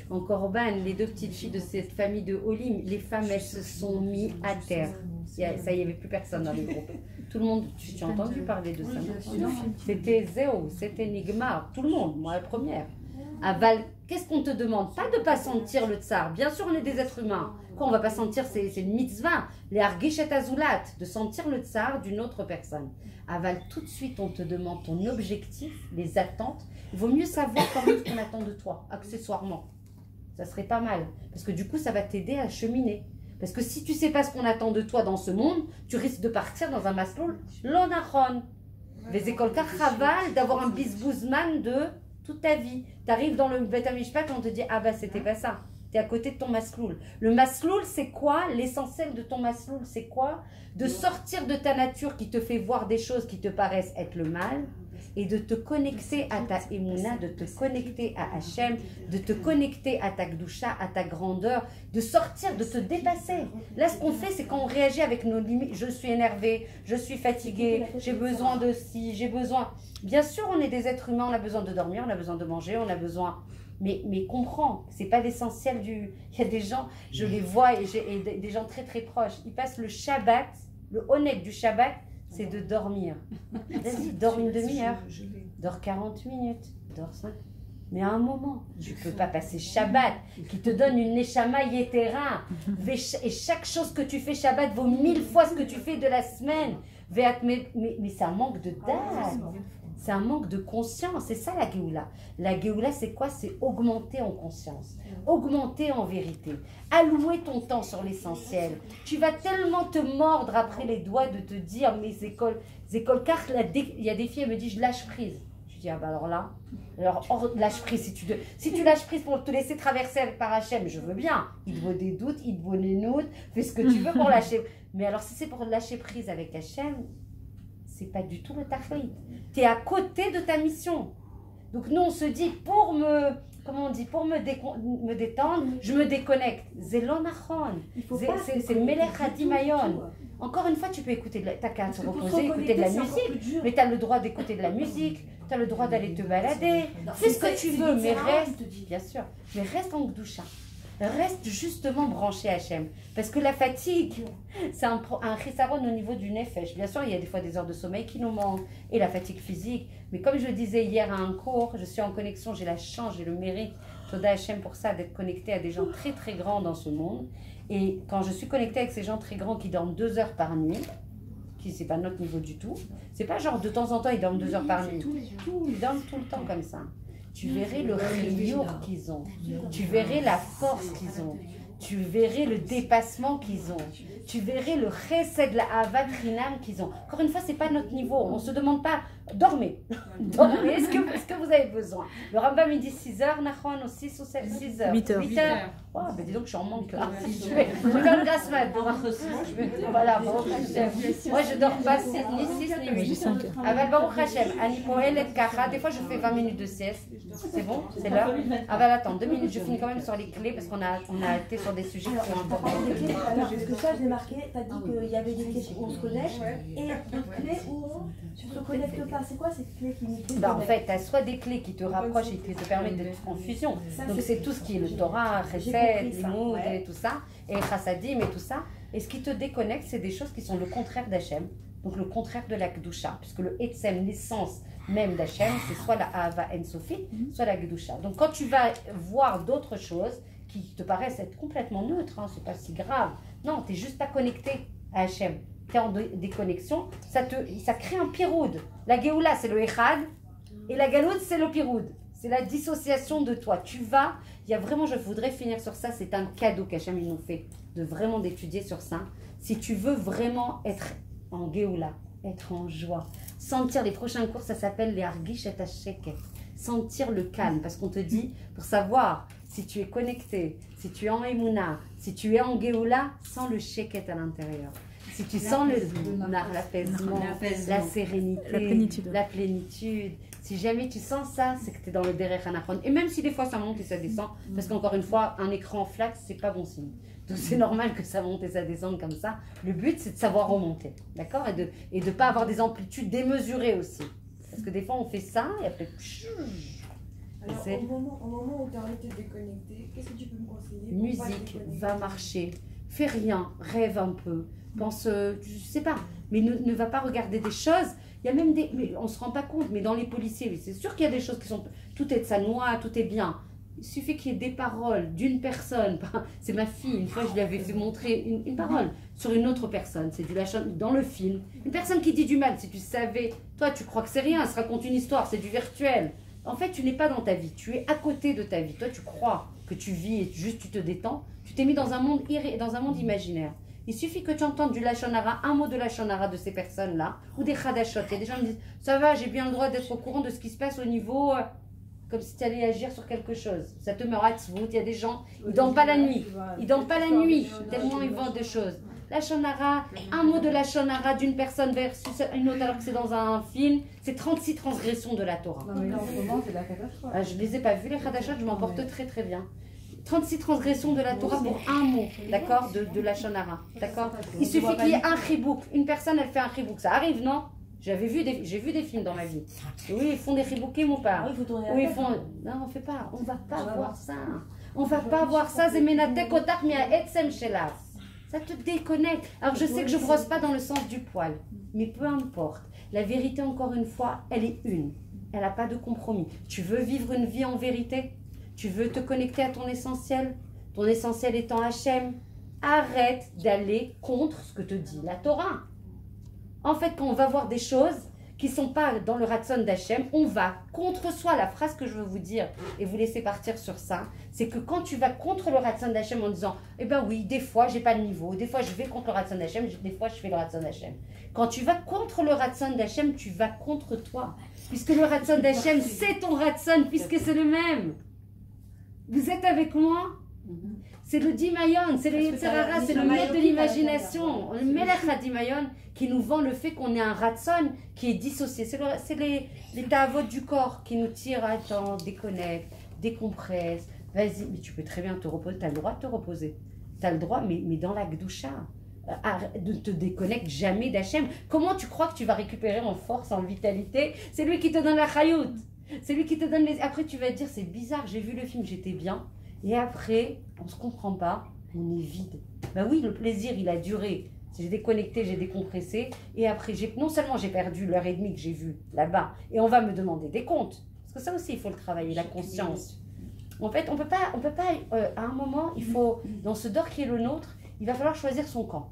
en Corban, les deux petites filles de cette famille de Olim, les femmes, elles se sont mises à terre. Ça, il n'y avait plus personne dans le groupe. Tout le monde, tu as entendu parler de ça? C'était Zéo, c'était Nigmar, tout le monde, moi la première. Aval, qu'est-ce qu'on te demande? Pas de ne pas sentir le tsar. Bien sûr, on est des êtres humains. Quoi, on va pas sentir, c'est une mitzvah. Les argishet azulat, de sentir le tsar d'une autre personne. Aval, tout de suite, on te demande ton objectif, les attentes. Il vaut mieux savoir quand même ce qu'on attend de toi, accessoirement. Ça serait pas mal. Parce que du coup, ça va t'aider à cheminer. Parce que si tu sais pas ce qu'on attend de toi dans ce monde, tu risques de partir dans un masloul l'onachon. Les écoles Karchaval, d'avoir un bisbouzman de toute ta vie. Tu arrives dans le Bet HaMishpat, on te dit ah bah c'était pas ça. Tu es à côté de ton masloul. Le masloul, c'est quoi? L'essentiel de ton masloul, c'est quoi? De sortir de ta nature qui te fait voir des choses qui te paraissent être le mal et de te connecter à ta émouna, de te connecter à Hachem, de te connecter à ta gdoucha, à ta grandeur, de sortir, de te dépasser. Là, ce qu'on fait, c'est quand on réagit avec nos limites. Je suis énervée, je suis fatiguée, j'ai besoin de ci, j'ai besoin... Bien sûr, on est des êtres humains, on a besoin de dormir, on a besoin de manger, on a besoin... Mais comprends, c'est pas l'essentiel du... Il y a des gens, je les vois, et des gens très très proches, ils passent le Shabbat, le honnête du Shabbat, c'est de dormir. Vas-y, dors une demi-heure, dors 40 minutes, dors 5. Mais à un moment, tu ne peux pas passer Shabbat qui te donne une Neshama Yetera. Et chaque chose que tu fais Shabbat vaut 1000 fois ce que tu fais de la semaine. Mais c'est un manque de date. C'est un manque de conscience. C'est ça la Géoula. La Géoula, c'est quoi? C'est augmenter en conscience. Augmenter en vérité. Allouer ton temps sur l'essentiel. Tu vas tellement te mordre après les doigts de te dire, mes écoles car il y a des filles, elles me disent, je lâche prise. Je dis, ah bah alors là, lâche prise. Si tu lâches prise pour te laisser traverser par Hachem, je veux bien. Il te vaut des doutes, il te vaut des noutes, fais ce que tu veux pour lâcher. Mais alors si c'est pour lâcher prise avec Hachem, c'est pas du tout le tafrit. Tu es à côté de ta mission. Donc nous on se dit, pour me détendre, je me déconnecte. C'est l'onachon. C'est le melech hadimayon. Encore une fois, tu peux écouter, t'as qu'à te reposer, écouter de la musique, mais tu as le droit d'écouter de la musique, tu as le droit d'aller te balader, fais ce que tu veux, mais reste, bien sûr, mais reste en gdoucha, reste justement branché à Hachem, parce que la fatigue, c'est un chisaron au niveau du nefesh. Bien sûr, il y a des fois des heures de sommeil qui nous manquent, et la fatigue physique, mais comme je le disais hier à un cours, je suis en connexion, j'ai la chance, j'ai le mérite, Toda Hachem pour ça, d'être connecté à des gens très très grands dans ce monde. Et quand je suis connectée avec ces gens très grands qui dorment 2 heures par nuit, qui c'est pas notre niveau du tout, c'est pas genre de temps en temps ils dorment 2 heures par nuit, ils dorment tout le temps comme ça. Tu verrais le riour qu'ils ont, tu verrais la force qu'ils ont, tu verrais le dépassement qu'ils ont, tu verrais le chesed, la avat chinam qu'ils ont. Encore une fois, c'est pas notre niveau, on se demande pas, dormez, dormez, est-ce que vous avez besoin? Le Rambam il dit 6 heures, Nachon aussi, 6 heures. 8 heures. 8 heures. Oh, ben dis donc, je suis en manque là. Je vais faire le grasse mat. Voilà, Baruch Hashem. Moi, je dors pas ni 6 ni 8. Aval Baruch Hashem, Ani Poel et Kacha. Des fois, je fais 20 minutes de sieste. C'est bon? C'est l'heure? Aval, attends, 2 minutes. Je finis quand même sur les clés parce qu'on a été sur des sujets qui sont importants. Parce que ça, j'ai marqué, tu as dit qu'il y avait des clés où on se connecte et d'autres clés où on ne se connecte pas. C'est quoi ces clés qui nous connectent? En fait, tu as soit des clés qui te rapprochent et qui te permettent d'être en fusion. Donc, c'est tout ce qui est le Torah, Chesed, Limoud et tout ça, et Chassadim et tout ça. Et ce qui te déconnecte, c'est des choses qui sont le contraire d'Hachem, donc le contraire de la Kedusha, puisque le Etzem, l'essence même d'Hachem, c'est soit la Ahava En-Sofi, soit la Kedusha. Donc quand tu vas voir d'autres choses qui te paraissent être complètement neutres, hein, c'est pas si grave, non, tu n'es juste pas connecté à Hachem. tu es en déconnexion, ça crée un piroud. La Géoula, c'est le Echad, et la Galoud, c'est le piroud. C'est la dissociation de toi. Tu vas, il y a vraiment, je voudrais finir sur ça, c'est un cadeau qu'Hachem nous fait, de vraiment d'étudier sur ça. Si tu veux vraiment être en Géoula, être en joie, sentir les prochains cours, ça s'appelle les Argish et Hasheket. Sentir le calme, parce qu'on te dit, pour savoir si tu es connecté, si tu es en Emouna, si tu es en Géoula, sens le Sheket à l'intérieur. Si tu sens l'apaisement, la sérénité, la plénitude, si jamais tu sens ça, c'est que tu es dans le Derech Hanachon. Et même si des fois ça monte et ça descend, parce qu'encore une fois, un écran flash, c'est pas bon signe. Donc c'est normal que ça monte et ça descende comme ça. Le but, c'est de savoir remonter, d'accord? Et de ne pas avoir des amplitudes démesurées aussi. Parce que des fois, on fait ça et après... Alors, au moment où tu as arrêté de déconnecter, qu'est-ce que tu peux me conseiller? Musique, va marcher, fais rien, rêve un peu, pense, je sais pas, mais ne va pas regarder des choses. Il y a même des... Mais on ne se rend pas compte, mais dans les policiers, c'est sûr qu'il y a des choses qui sont... Tout est de sa noix, tout est bien. Il suffit qu'il y ait des paroles d'une personne. C'est ma fille, une fois je lui avais fait montrer une parole sur une autre personne. C'est du lachon dans le film. Une personne qui dit du mal, si tu savais, toi tu crois que c'est rien, elle se raconte une histoire, c'est du virtuel. En fait, tu n'es pas dans ta vie, tu es à côté de ta vie. Toi, tu crois que tu vis et juste tu te détends. Tu t'es mis dans un monde imaginaire. Il suffit que tu entendes du Lachon Hara, un mot de Lachon Hara de ces personnes-là, ou des Khadashot. Il y a des gens qui me disent, ça va, j'ai bien le droit d'être au courant de ce qui se passe au niveau, comme si tu allais agir sur quelque chose. Ça te meurt à Tzvout. Il y a des gens, ils ne dorment pas la nuit. Ils ne dorment pas la nuit, tellement ils vendent des choses. Lachon Hara, un mot de Lachon Hara d'une personne versus une autre alors que c'est dans un film, c'est 36 transgressions de la Torah. Non mais en ce moment, c'est la Khadashot. Je ne les ai pas vues, les Khadashot, je m'en porte très très bien. 36 transgressions de la Torah pour un mot, d'accord, de Lachon Hara, d'accord. Il suffit qu'il y ait un chibouk. Une personne, elle fait un chibouk. Ça arrive, non? J'ai vu des films dans ma vie. Oui, ils font des chiboukim ou pas? Oui, ils font... Non, on ne fait pas. On ne va pas voir ça. On ne va pas voir ça. C'est menatek otak mia etsem shelas. Ça te déconnecte. Alors, je sais que je ne brosse pas dans le sens du poil. Mais peu importe. La vérité, encore une fois, elle est une. Elle n'a pas de compromis. Tu veux vivre une vie en vérité? Tu veux te connecter à ton essentiel étant Hachem? Arrête d'aller contre ce que te dit la Torah. En fait, quand on va voir des choses qui ne sont pas dans le Ratson d'Hachem, on va contre soi. La phrase que je veux vous dire et vous laisser partir sur ça, c'est que quand tu vas contre le Ratson d'Hachem en disant « Eh bien oui, des fois, j'ai pas le niveau, des fois, je vais contre le Ratson d'Hachem, des fois, je fais le Ratson d'Hachem. » Quand tu vas contre le Ratson d'Hachem, tu vas contre toi. Puisque le Ratson d'Hachem, c'est ton Ratson, puisque c'est le même. Vous êtes avec moi? C'est le Dimayon, c'est le Yetzirara, c'est le maître de l'imagination, le Melech HaDimayon qui nous vend le fait qu'on ait un Ratson qui est dissocié. C'est les ta'avot du corps qui nous tirent, attends, déconnecte, décompresse, vas-y, mais tu peux très bien te reposer, tu as le droit de te reposer. Tu as le droit, mais dans la Gdusha, de te déconnecte jamais d'Hachem. Comment tu crois que tu vas récupérer en force, en vitalité? C'est lui qui te donne la chayout. C'est lui qui te donne les... Après, tu vas te dire, c'est bizarre, j'ai vu le film, j'étais bien. Et après, on ne se comprend pas, on est vide. Ben oui, le plaisir, il a duré. J'ai déconnecté, j'ai décompressé. Et après, non seulement j'ai perdu l'heure et demie que j'ai vue là-bas, et on va me demander des comptes. Parce que ça aussi, il faut le travailler, la conscience. En fait, on peut pas à un moment, il faut, dans ce dor qui est le nôtre, il va falloir choisir son camp.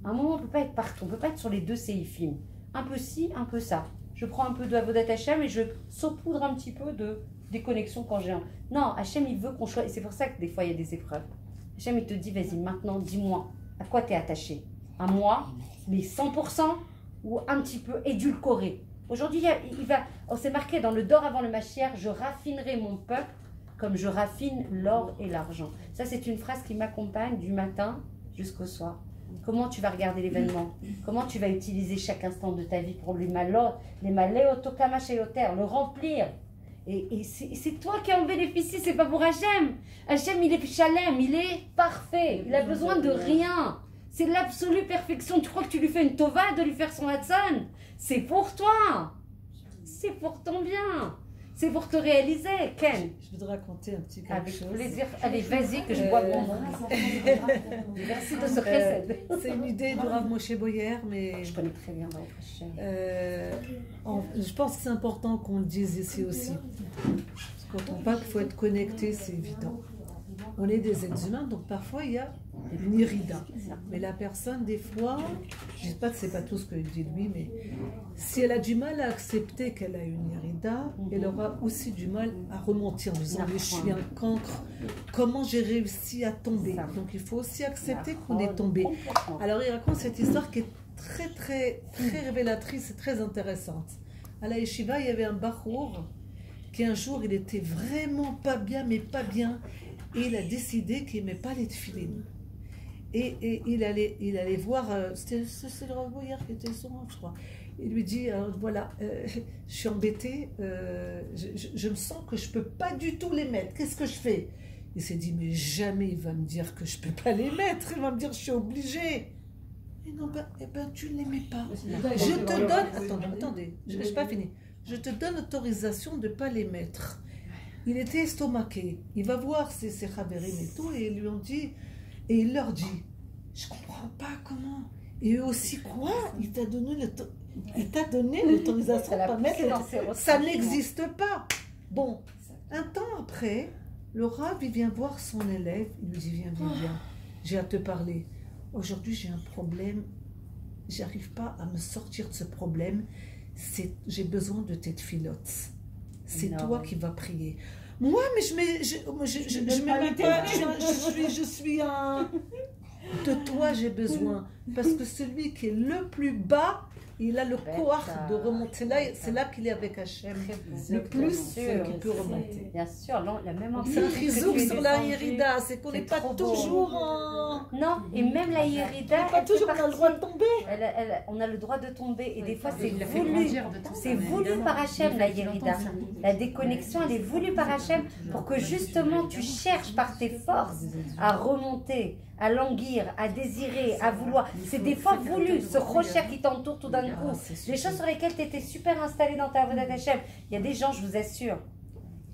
À un moment, on ne peut pas être partout, on ne peut pas être sur les deux séiphim. Un peu ci, un peu ça. Je prends un peu de Avodat Hashem et je saupoudre un petit peu de déconnexion quand j'ai un... Non, Hachem, il veut qu'on choisisse. C'est pour ça que des fois, il y a des épreuves. Hachem, il te dit, vas-y, maintenant, dis-moi, à quoi tu es attaché? À moi, mais 100% ou un petit peu édulcoré? Aujourd'hui, c'est marqué dans le Dor avant le Mashiach, je raffinerai mon peuple comme je raffine l'or et l'argent. Ça, c'est une phrase qui m'accompagne du matin jusqu'au soir. Comment tu vas regarder l'événement? Comment tu vas utiliser chaque instant de ta vie pour le remplir? Et c'est toi qui en bénéficies, c'est pas pour Hachem. Hachem, il est shalem, il est parfait, il a besoin de rien. C'est l'absolue perfection. Tu crois que tu lui fais une tova de lui faire son Hatson? C'est pour toi. C'est pour ton bien. C'est pour te réaliser, Ken. Je voudrais raconter un petit quelque chose. Avec plaisir. Allez, vas-y, que je bois mon nom. Merci de ce précède. C'est une idée du Rav Moshe Boyer, mais... Je connais très bien votre chien. Je pense que c'est important qu'on le dise ici aussi. Parce qu'on ne parle pas qu'il faut être connecté, c'est évident. On est des êtres humains, donc parfois il y a une irida. Mais la personne, des fois, je ne dis pas que c'est pas tout ce que dit lui, mais si elle a du mal à accepter qu'elle a une irida, elle aura aussi du mal à remonter en disant mais je suis un cancre, comment j'ai réussi à tomber. Donc il faut aussi accepter qu'on est tombé. Alors il raconte cette histoire qui est très révélatrice et très intéressante. À la yeshiva, il y avait un bachour qui un jour, il était vraiment pas bien, mais pas bien. Et il a décidé qu'il n'aimait pas les tefilines. Et il allait voir, c'était le Rav Boyer qui était son je crois. Il lui dit, voilà, je suis embêtée, je me sens que je ne peux pas du tout les mettre. Qu'est-ce que je fais? Il s'est dit, mais jamais il va me dire que je ne peux pas les mettre. Il va me dire, je suis obligée. Et non, tu ne les mets pas. Je te donne... Attendez, je n'ai pas fini. Je te donne autorisation de ne pas les mettre. Il était estomaqué. Il va voir ses chaverim et tout, et ils lui ont dit, et il leur dit, je comprends pas comment. Et eux aussi, quoi? Il t'a donné l'autorisation de ne pas mettre. Ça n'existe pas. Bon, un temps après, le Rav, il vient voir son élève, il lui dit, viens, j'ai à te parler. Aujourd'hui, j'ai un problème, j'arrive pas à me sortir de ce problème, j'ai besoin de tes tfilotes. C'est toi qui vas prier. Moi, mais je suis un... De toi, j'ai besoin. Parce que celui qui est le plus bas, il a le courage de remonter. C'est là qu'il est avec Hachem. Le plus sûr qu'il peut remonter. Bien sûr, la même c'est un trizouk sur la Yerida. C'est qu'on n'est pas toujours en... Non, et même la Yerida... pas toujours on a le droit de tomber. On a le droit de tomber. Et des fois, c'est voulu. C'est voulu par Hachem, la Yerida. La déconnexion, elle est voulue par Hachem pour que justement tu cherches par tes forces à remonter, à languir, à désirer, à vouloir. C'est des fois voulu, ce rocher qui t'entoure tout d'un coup. Les choses sur lesquelles tu étais super installé dans ta Avodat Hashem. Il y a des gens, je vous assure,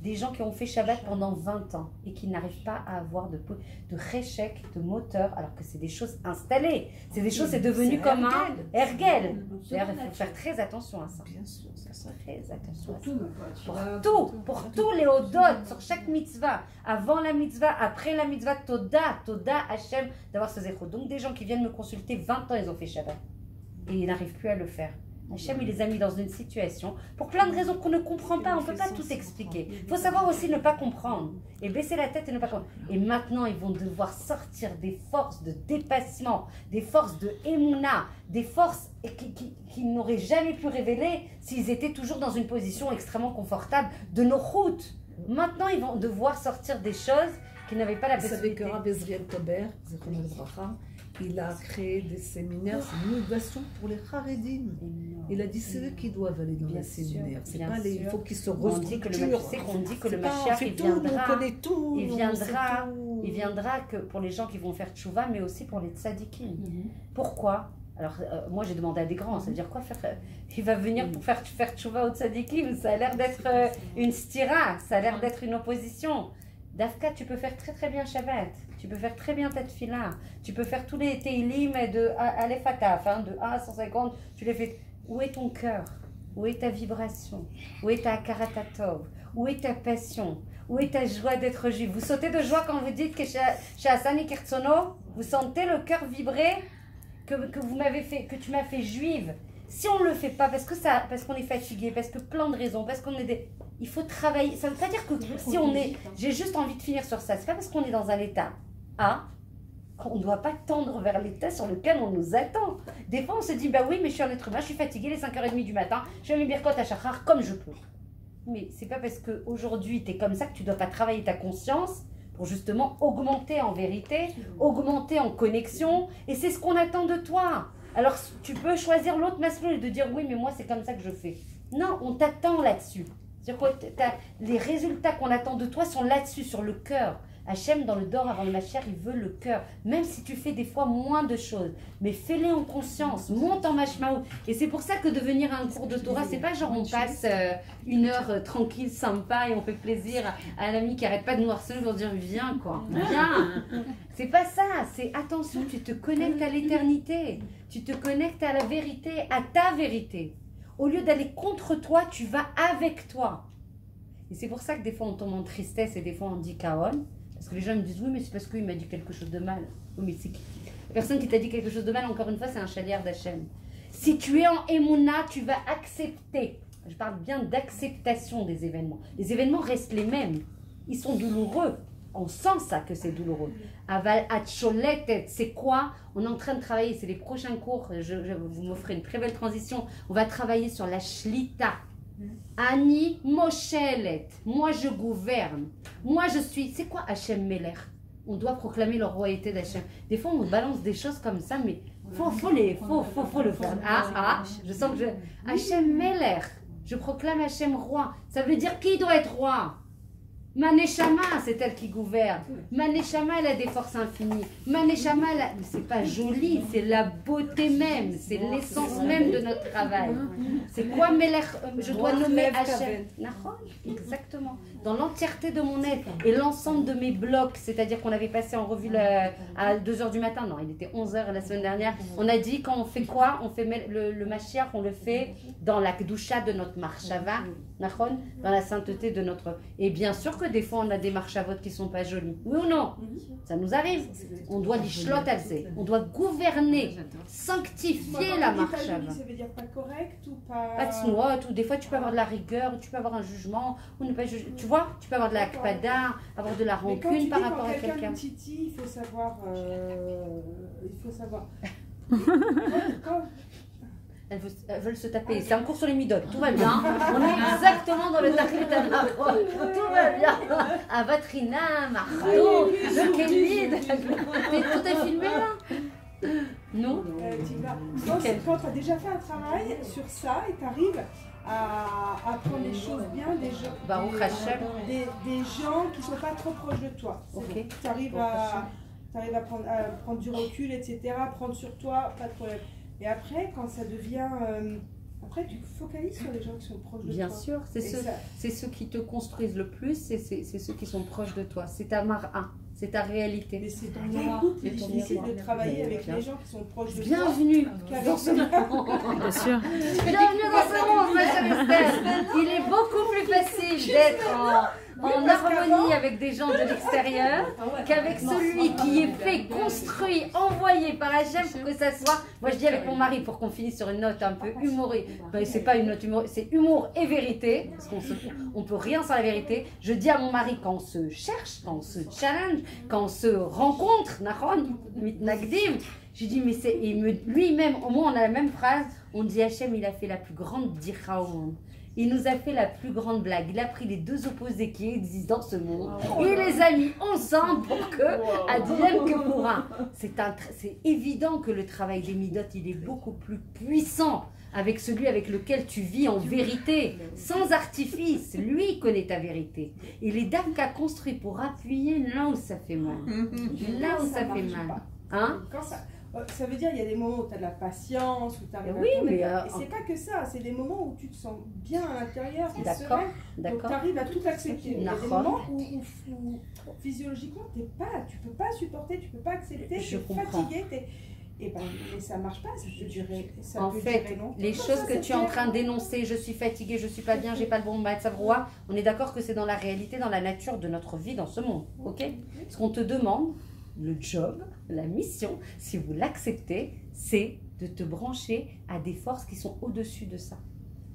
des gens qui ont fait Shabbat pendant 20 ans et qui n'arrivent pas à avoir de réchec, de moteur, alors que c'est des choses installées. C'est des choses, c'est devenu comme un ergel. D'ailleurs, il faut faire très attention à ça. Bien sûr, c'est ça. Très attention à ça. Pour tous les odot, sur chaque mitzvah, avant la mitzvah, après la mitzvah, Toda Hashem, d'avoir ce zéro. Donc des gens qui viennent me consulter, 20 ans, ils ont fait Shabbat. Et ils n'arrivent plus à le faire. Hachem, il les a mis dans une situation, pour plein de raisons qu'on ne comprend pas, on ne peut pas tout expliquer. Il faut savoir aussi ne pas comprendre, et baisser la tête et ne pas comprendre. Et maintenant, ils vont devoir sortir des forces de dépassement, des forces de émouna, des forces qu'ils n'auraient jamais pu révéler s'ils étaient toujours dans une position extrêmement confortable de nos routes. Maintenant, ils vont devoir sortir des choses qu'ils n'avaient pas la possibilité. Vous savez que Rav Ezriel Tober, il a créé des séminaires, c'est une innovation pour les Haredim. Il a dit c'est eux qui doivent aller dans les séminaires. C'est pas les, il faut qu'ils se restructurent. On dit que le Mashiach, il viendra que pour les gens qui vont faire tchouva, mais aussi pour les tzadikim. Pourquoi? Alors, moi j'ai demandé à des grands, ça veut dire quoi faire? Il va venir pour faire tchouva aux tzadikim, ça a l'air d'être une stira, ça a l'air d'être une opposition. Dafka, tu peux faire très bien Shabbat, tu peux faire très bien ta tefila, tu peux faire tous les teilim de Aleph Ataf, de 1 à 150, tu les fais. Où est ton cœur? Où est ta vibration? Où est ta karatatov? Où est ta passion? Où est ta joie d'être juif? Vous sautez de joie quand vous dites que chez Hassani Kertsono, vous sentez le cœur vibrer que vous m'avez fait, que tu m'as fait juive. Si on ne le fait pas, parce qu'on est fatigué, parce que plein de raisons, parce qu'on est des... Il faut travailler. Ça ne veut pas dire que si on est... J'ai juste envie de finir sur ça. C'est pas parce qu'on est dans un état A qu'on ne doit pas tendre vers l'état sur lequel on nous attend. Des fois, on se dit, bah oui, mais je suis un être humain, je suis fatiguée, les 5h30 du matin, je fais mes birkot à Shachar comme je peux. Mais c'est pas parce qu'aujourd'hui, tu es comme ça que tu ne dois pas travailler ta conscience pour justement augmenter en vérité, augmenter en connexion. Et c'est ce qu'on attend de toi. Alors, tu peux choisir l'autre maslow et de dire, oui, mais moi, c'est comme ça que je fais. Non, on t'attend là-dessus. Les résultats qu'on attend de toi sont là-dessus, sur le cœur. Hachem, dans le Dor avant le Mashiach, il veut le cœur. Même si tu fais des fois moins de choses, mais fais-les en conscience, monte en Mashmaou. Et c'est pour ça que devenir un cours de Torah, c'est pas genre on passe une heure tranquille, sympa, et on fait plaisir à un ami qui arrête pas de nous harceler pour dire viens quoi, viens. C'est pas ça, c'est attention, tu te connectes à l'éternité, tu te connectes à la vérité, à ta vérité. Au lieu d'aller contre toi, tu vas avec toi. Et c'est pour ça que des fois on tombe en tristesse et des fois on dit kaon. Parce que les gens me disent oui, mais c'est parce qu'il m'a dit quelque chose de mal. Oh, mais c'est qui? La personne qui t'a dit quelque chose de mal, encore une fois, c'est un chaliard d'Hachem. Si tu es en Emouna, tu vas accepter. Je parle bien d'acceptation des événements. Les événements restent les mêmes. Ils sont douloureux. On sent ça que c'est douloureux. Aval Atcholetet, c'est quoi? On est en train de travailler, c'est les prochains cours. Vous m'offrez une très belle transition. On va travailler sur la Shlita. Ani Moshelet. Moi je gouverne. Moi je suis. C'est quoi Hachem Meler? On doit proclamer la royauté d'Hachem. Des fois on balance des choses comme ça, mais faut le faire. Je sens que Hachem Meler. Je proclame Hachem roi. Ça veut dire qui doit être roi? Maneshama, c'est elle qui gouverne. Maneshama, elle a des forces infinies. Maneshama, c'est pas joli, c'est la beauté même, c'est l'essence même de notre travail. C'est quoi Melech? Je dois nommer Hachem. Exactement. Dans l'entièreté de mon être et l'ensemble de mes blocs, c'est-à-dire qu'on avait passé en revue à 2h du matin, non, il était 11h la semaine dernière. On a dit quand on fait quoi? On fait le Mashiach, on le fait dans la Kedusha de notre Marshava, dans la sainteté de notre. Et bien sûr que des fois on a des marchavot qui sont pas jolies. Oui ou non? Ça nous arrive. On doit l'ishlot alzé. On doit gouverner, sanctifier la marchava. Ça veut dire pas correct ou pas. Pas de snouot, ou des fois tu peux avoir de la rigueur, tu peux avoir un jugement, ou ne pas juger. Tu vois, tu peux avoir de la akpada, avoir de la rancune par rapport à quelqu'un. Titi, il faut savoir. Elles veulent se taper. C'est un cours sur les midotes. Tout va bien. On est exactement dans le tachlit à tout va bien. Avatrina, Mardo, le Kelid. Tout est filmé là? Non. Quand tu as déjà fait un travail sur ça et tu arrives à prendre les choses bien, des gens qui ne sont pas trop proches de toi. Okay. Tu arrives à prendre du recul, etc., prendre sur toi, pas de problème. Et après, quand ça devient... après, tu focalises sur les gens qui sont proches de toi. Bien sûr, c'est ceux qui te construisent le plus, c'est ceux qui sont proches de toi. C'est ta mar'a, c'est ta réalité. Mais c'est ton miroir. C'est difficile de travailler avec les gens qui sont proches de toi. Bienvenue dans ce monde. Bien sûr. Bienvenue dans ce monde, ma chère Esther. Il est beaucoup plus facile d'être en harmonie avec des gens de l'extérieur qu'avec celui qui est fait, construit, envoyé par Hachem pour que ça soit. Moi je dis avec mon mari pour qu'on finisse sur une note un peu humorée. Ben, c'est pas une note humorée, c'est humour et vérité. Parce qu'on peut rien sans la vérité. Je dis à mon mari quand on se cherche, quand on se challenge, quand on se rencontre, je dis mais c'est lui-même, au moins on a la même phrase. On dit Hachem il a fait la plus grande dira au monde. Il nous a fait la plus grande blague. Il a pris les deux opposés qui existent dans ce monde et les a mis ensemble pour que advienne que pour un. C'est évident que le travail des midotes, il est beaucoup plus puissant avec celui avec lequel tu vis en vérité, sans artifice. Lui connaît ta vérité. Et les dames qu'a construit pour appuyer là où ça fait mal. Là où ça fait mal. Hein? Ça veut dire qu'il y a des moments où tu as de la patience, où tu arrives oui, à tourner. mais Et c'est pas que ça, c'est des moments où tu te sens bien à l'intérieur, tu es d'accord, serein, donc tu arrives à tout accepter. Il y a des moments où physiologiquement, tu peux pas supporter, tu peux pas accepter, tu es fatigué, et ben, mais ça marche pas, ça peut durer, ça en peut fait, durer longtemps. les choses que tu es en train d'énoncer, je suis fatiguée, je suis pas bien, j'ai pas le bon matzavroa, on est d'accord que c'est dans la réalité, dans la nature de notre vie dans ce monde, ok? Ce qu'on te demande, le job, la mission, si vous l'acceptez, c'est de te brancher à des forces qui sont au-dessus de ça.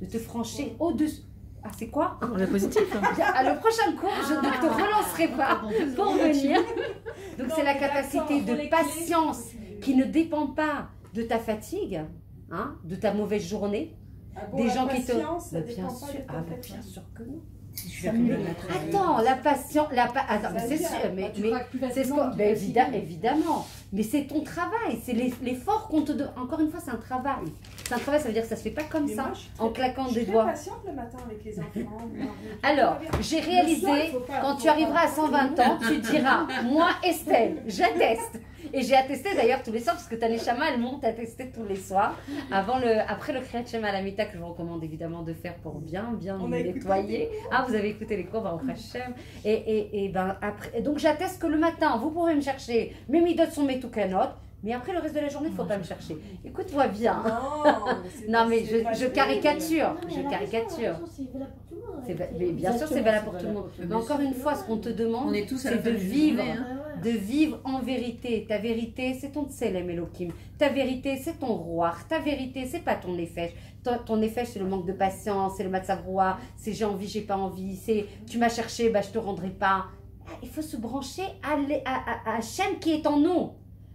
De te franchir au-dessus. Ah, c'est quoi? On est positif. À le prochain cours, je ne te relancerai pas pour venir. Donc, c'est la capacité de patience qui ne dépend pas de ta fatigue, hein, de ta mauvaise journée. Des gens qui te. Bien sûr que non. Attends, la patience, attends, mais c'est sûr, mais c'est ce qu'on, évidemment, mais c'est ton travail, c'est l'effort qu'on te donne. Encore une fois, c'est un travail. C'est un travail, ça veut dire que ça se fait pas comme ça, en claquant des doigts. Je suis patiente le matin avec les enfants. Alors, j'ai réalisé, quand tu arriveras à 120 ans, tu diras, moi Estelle, j'atteste. Et j'ai attesté d'ailleurs tous les soirs, parce que ta Neshama, elle monte à tester tous les soirs, après le Kriyat Shema à la Mita, que je vous recommande évidemment de faire pour bien nettoyer. Ah, vous avez écouté les cours, au Hashem. Et ben après, donc j'atteste que le matin, vous pourrez me chercher, mes midot sont mes toukanot, mais après le reste de la journée, il ne faut pas me chercher. Écoute-moi bien. Non, mais je caricature. Je caricature. Mais bien sûr, c'est valable pour tout le monde. Mais encore une fois, ce qu'on te demande, c'est de vivre. de vivre en vérité. Ta vérité, c'est ton Tselem Elohim. Ta vérité, c'est ton roi. Ta vérité, c'est pas ton nefesh. Ton nefesh, c'est le manque de patience, c'est le matzav roi, c'est j'ai envie, j'ai pas envie, c'est tu m'as cherché, bah je te rendrai pas. Il faut se brancher à Hachem qui est en nous.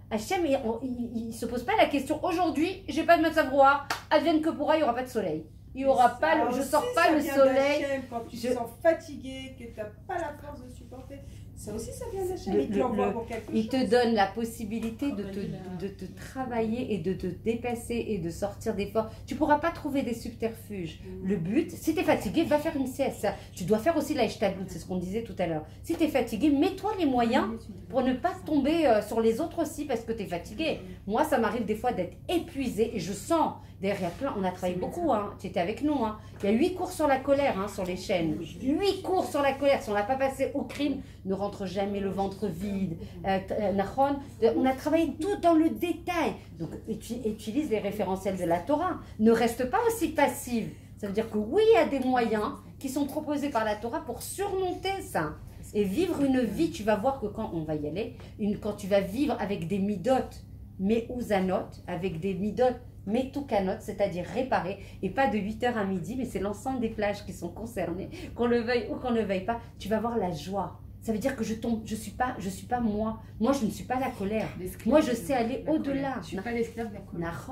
Hachem, il ne se pose pas la question, aujourd'hui, j'ai pas de matzav roi, advienne que pourra, il n'y aura pas de soleil. Il y aura pas, je sors pas le soleil. Quand tu te sens fatigué, que tu n'as pas la force de supporter, ça aussi ça vient d'Hachem. Il te l'envoie pour quelque chose. Il te donne la possibilité de te travailler et de te dépasser et de sortir des forces. Tu ne pourras pas trouver des subterfuges. Le but, si tu es fatigué, va faire une sieste. Tu dois faire aussi la ishtadlut, c'est ce qu'on disait tout à l'heure. Si tu es fatigué, mets-toi les moyens pour ne pas tomber sur les autres aussi parce que tu es fatigué. Moi, ça m'arrive des fois d'être épuisée et je sens derrière plein, on a travaillé beaucoup, hein. Tu étais avec nous. Hein. Il y a 8 cours sur la colère hein, sur les chaînes. 8 cours sur la colère. Si on n'a pas passé au crime, ne rentre jamais le ventre vide. On a travaillé tout dans le détail. Donc, utilise les référentiels de la Torah. Ne reste pas aussi passive. Ça veut dire que oui, il y a des moyens qui sont proposés par la Torah pour surmonter ça. Et vivre une vie, tu vas voir que quand on va y aller, quand tu vas vivre avec des midotes, mais uzanot, avec des midotes, mais tout canote, c'est-à-dire réparer, et pas de 8h à midi, mais c'est l'ensemble des plages qui sont concernées, qu'on le veuille ou qu'on ne le veuille pas, tu vas voir la joie. Ça veut dire que je suis pas moi. Moi, je ne suis pas la colère. Moi, je sais aller au-delà. Je ne suis pas l'esclave de la colère.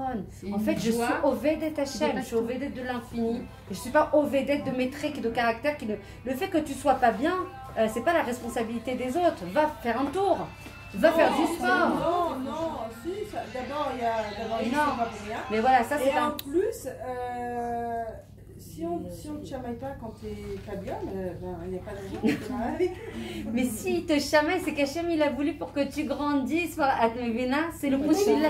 En fait, je suis Ovedet Hachem, je suis Ovedet de l'infini. Je ne suis pas Ovedet de mes traits de caractère. Le fait que tu ne sois pas bien, ce n'est pas la responsabilité des autres. Va faire un tour. Va faire du sport. Non, si, d'abord il y a pas pour rien. Mais voilà, ça c'est et en plus, si on ne te chamaille pas quand tu n'es pas bien, il n'y a pas d'argent avec. Mais s'il te chamaille, c'est qu'Hachem il a voulu pour que tu grandisses. C'est le possible.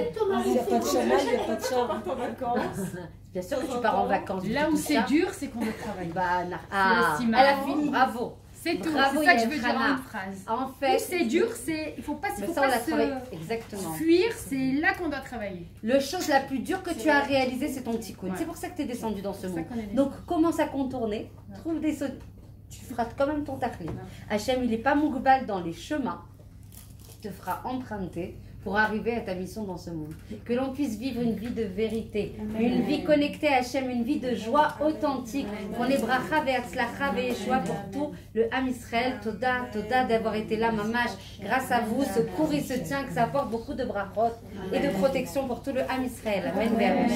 Il n'y a pas de chamaille, il n'y a pas de chamaille. en vacances. Bien sûr que tu pars en vacances. Là où c'est dur, c'est qu'on ne travaille pas. Elle a fini, bravo. C'est tout, c'est ça que je veux dire en une phrase. En fait, c'est dur, il ne faut pas exactement. fuir, c'est là qu'on doit travailler. La chose la plus dure que tu as réalisée, c'est ton tikkun. Ouais. C'est pour ça que tu es descendu dans ce monde. Donc commence à contourner, trouve des tu feras quand même ton tachlit. Hachem, il n'est pas mougbal dans les chemins qui te fera emprunter pour arriver à ta mission dans ce monde. Que l'on puisse vivre une vie de vérité, une vie connectée à Hachem, une vie de joie authentique. Qu'on ait bracha ve'atzlacha ve'yeshua pour tout le Ham Israël. Toda, toda d'avoir été là, mamash. Grâce à vous, ce cours il se tient, que ça apporte beaucoup de brachot et de protection pour tout le Ham Israël. Amen.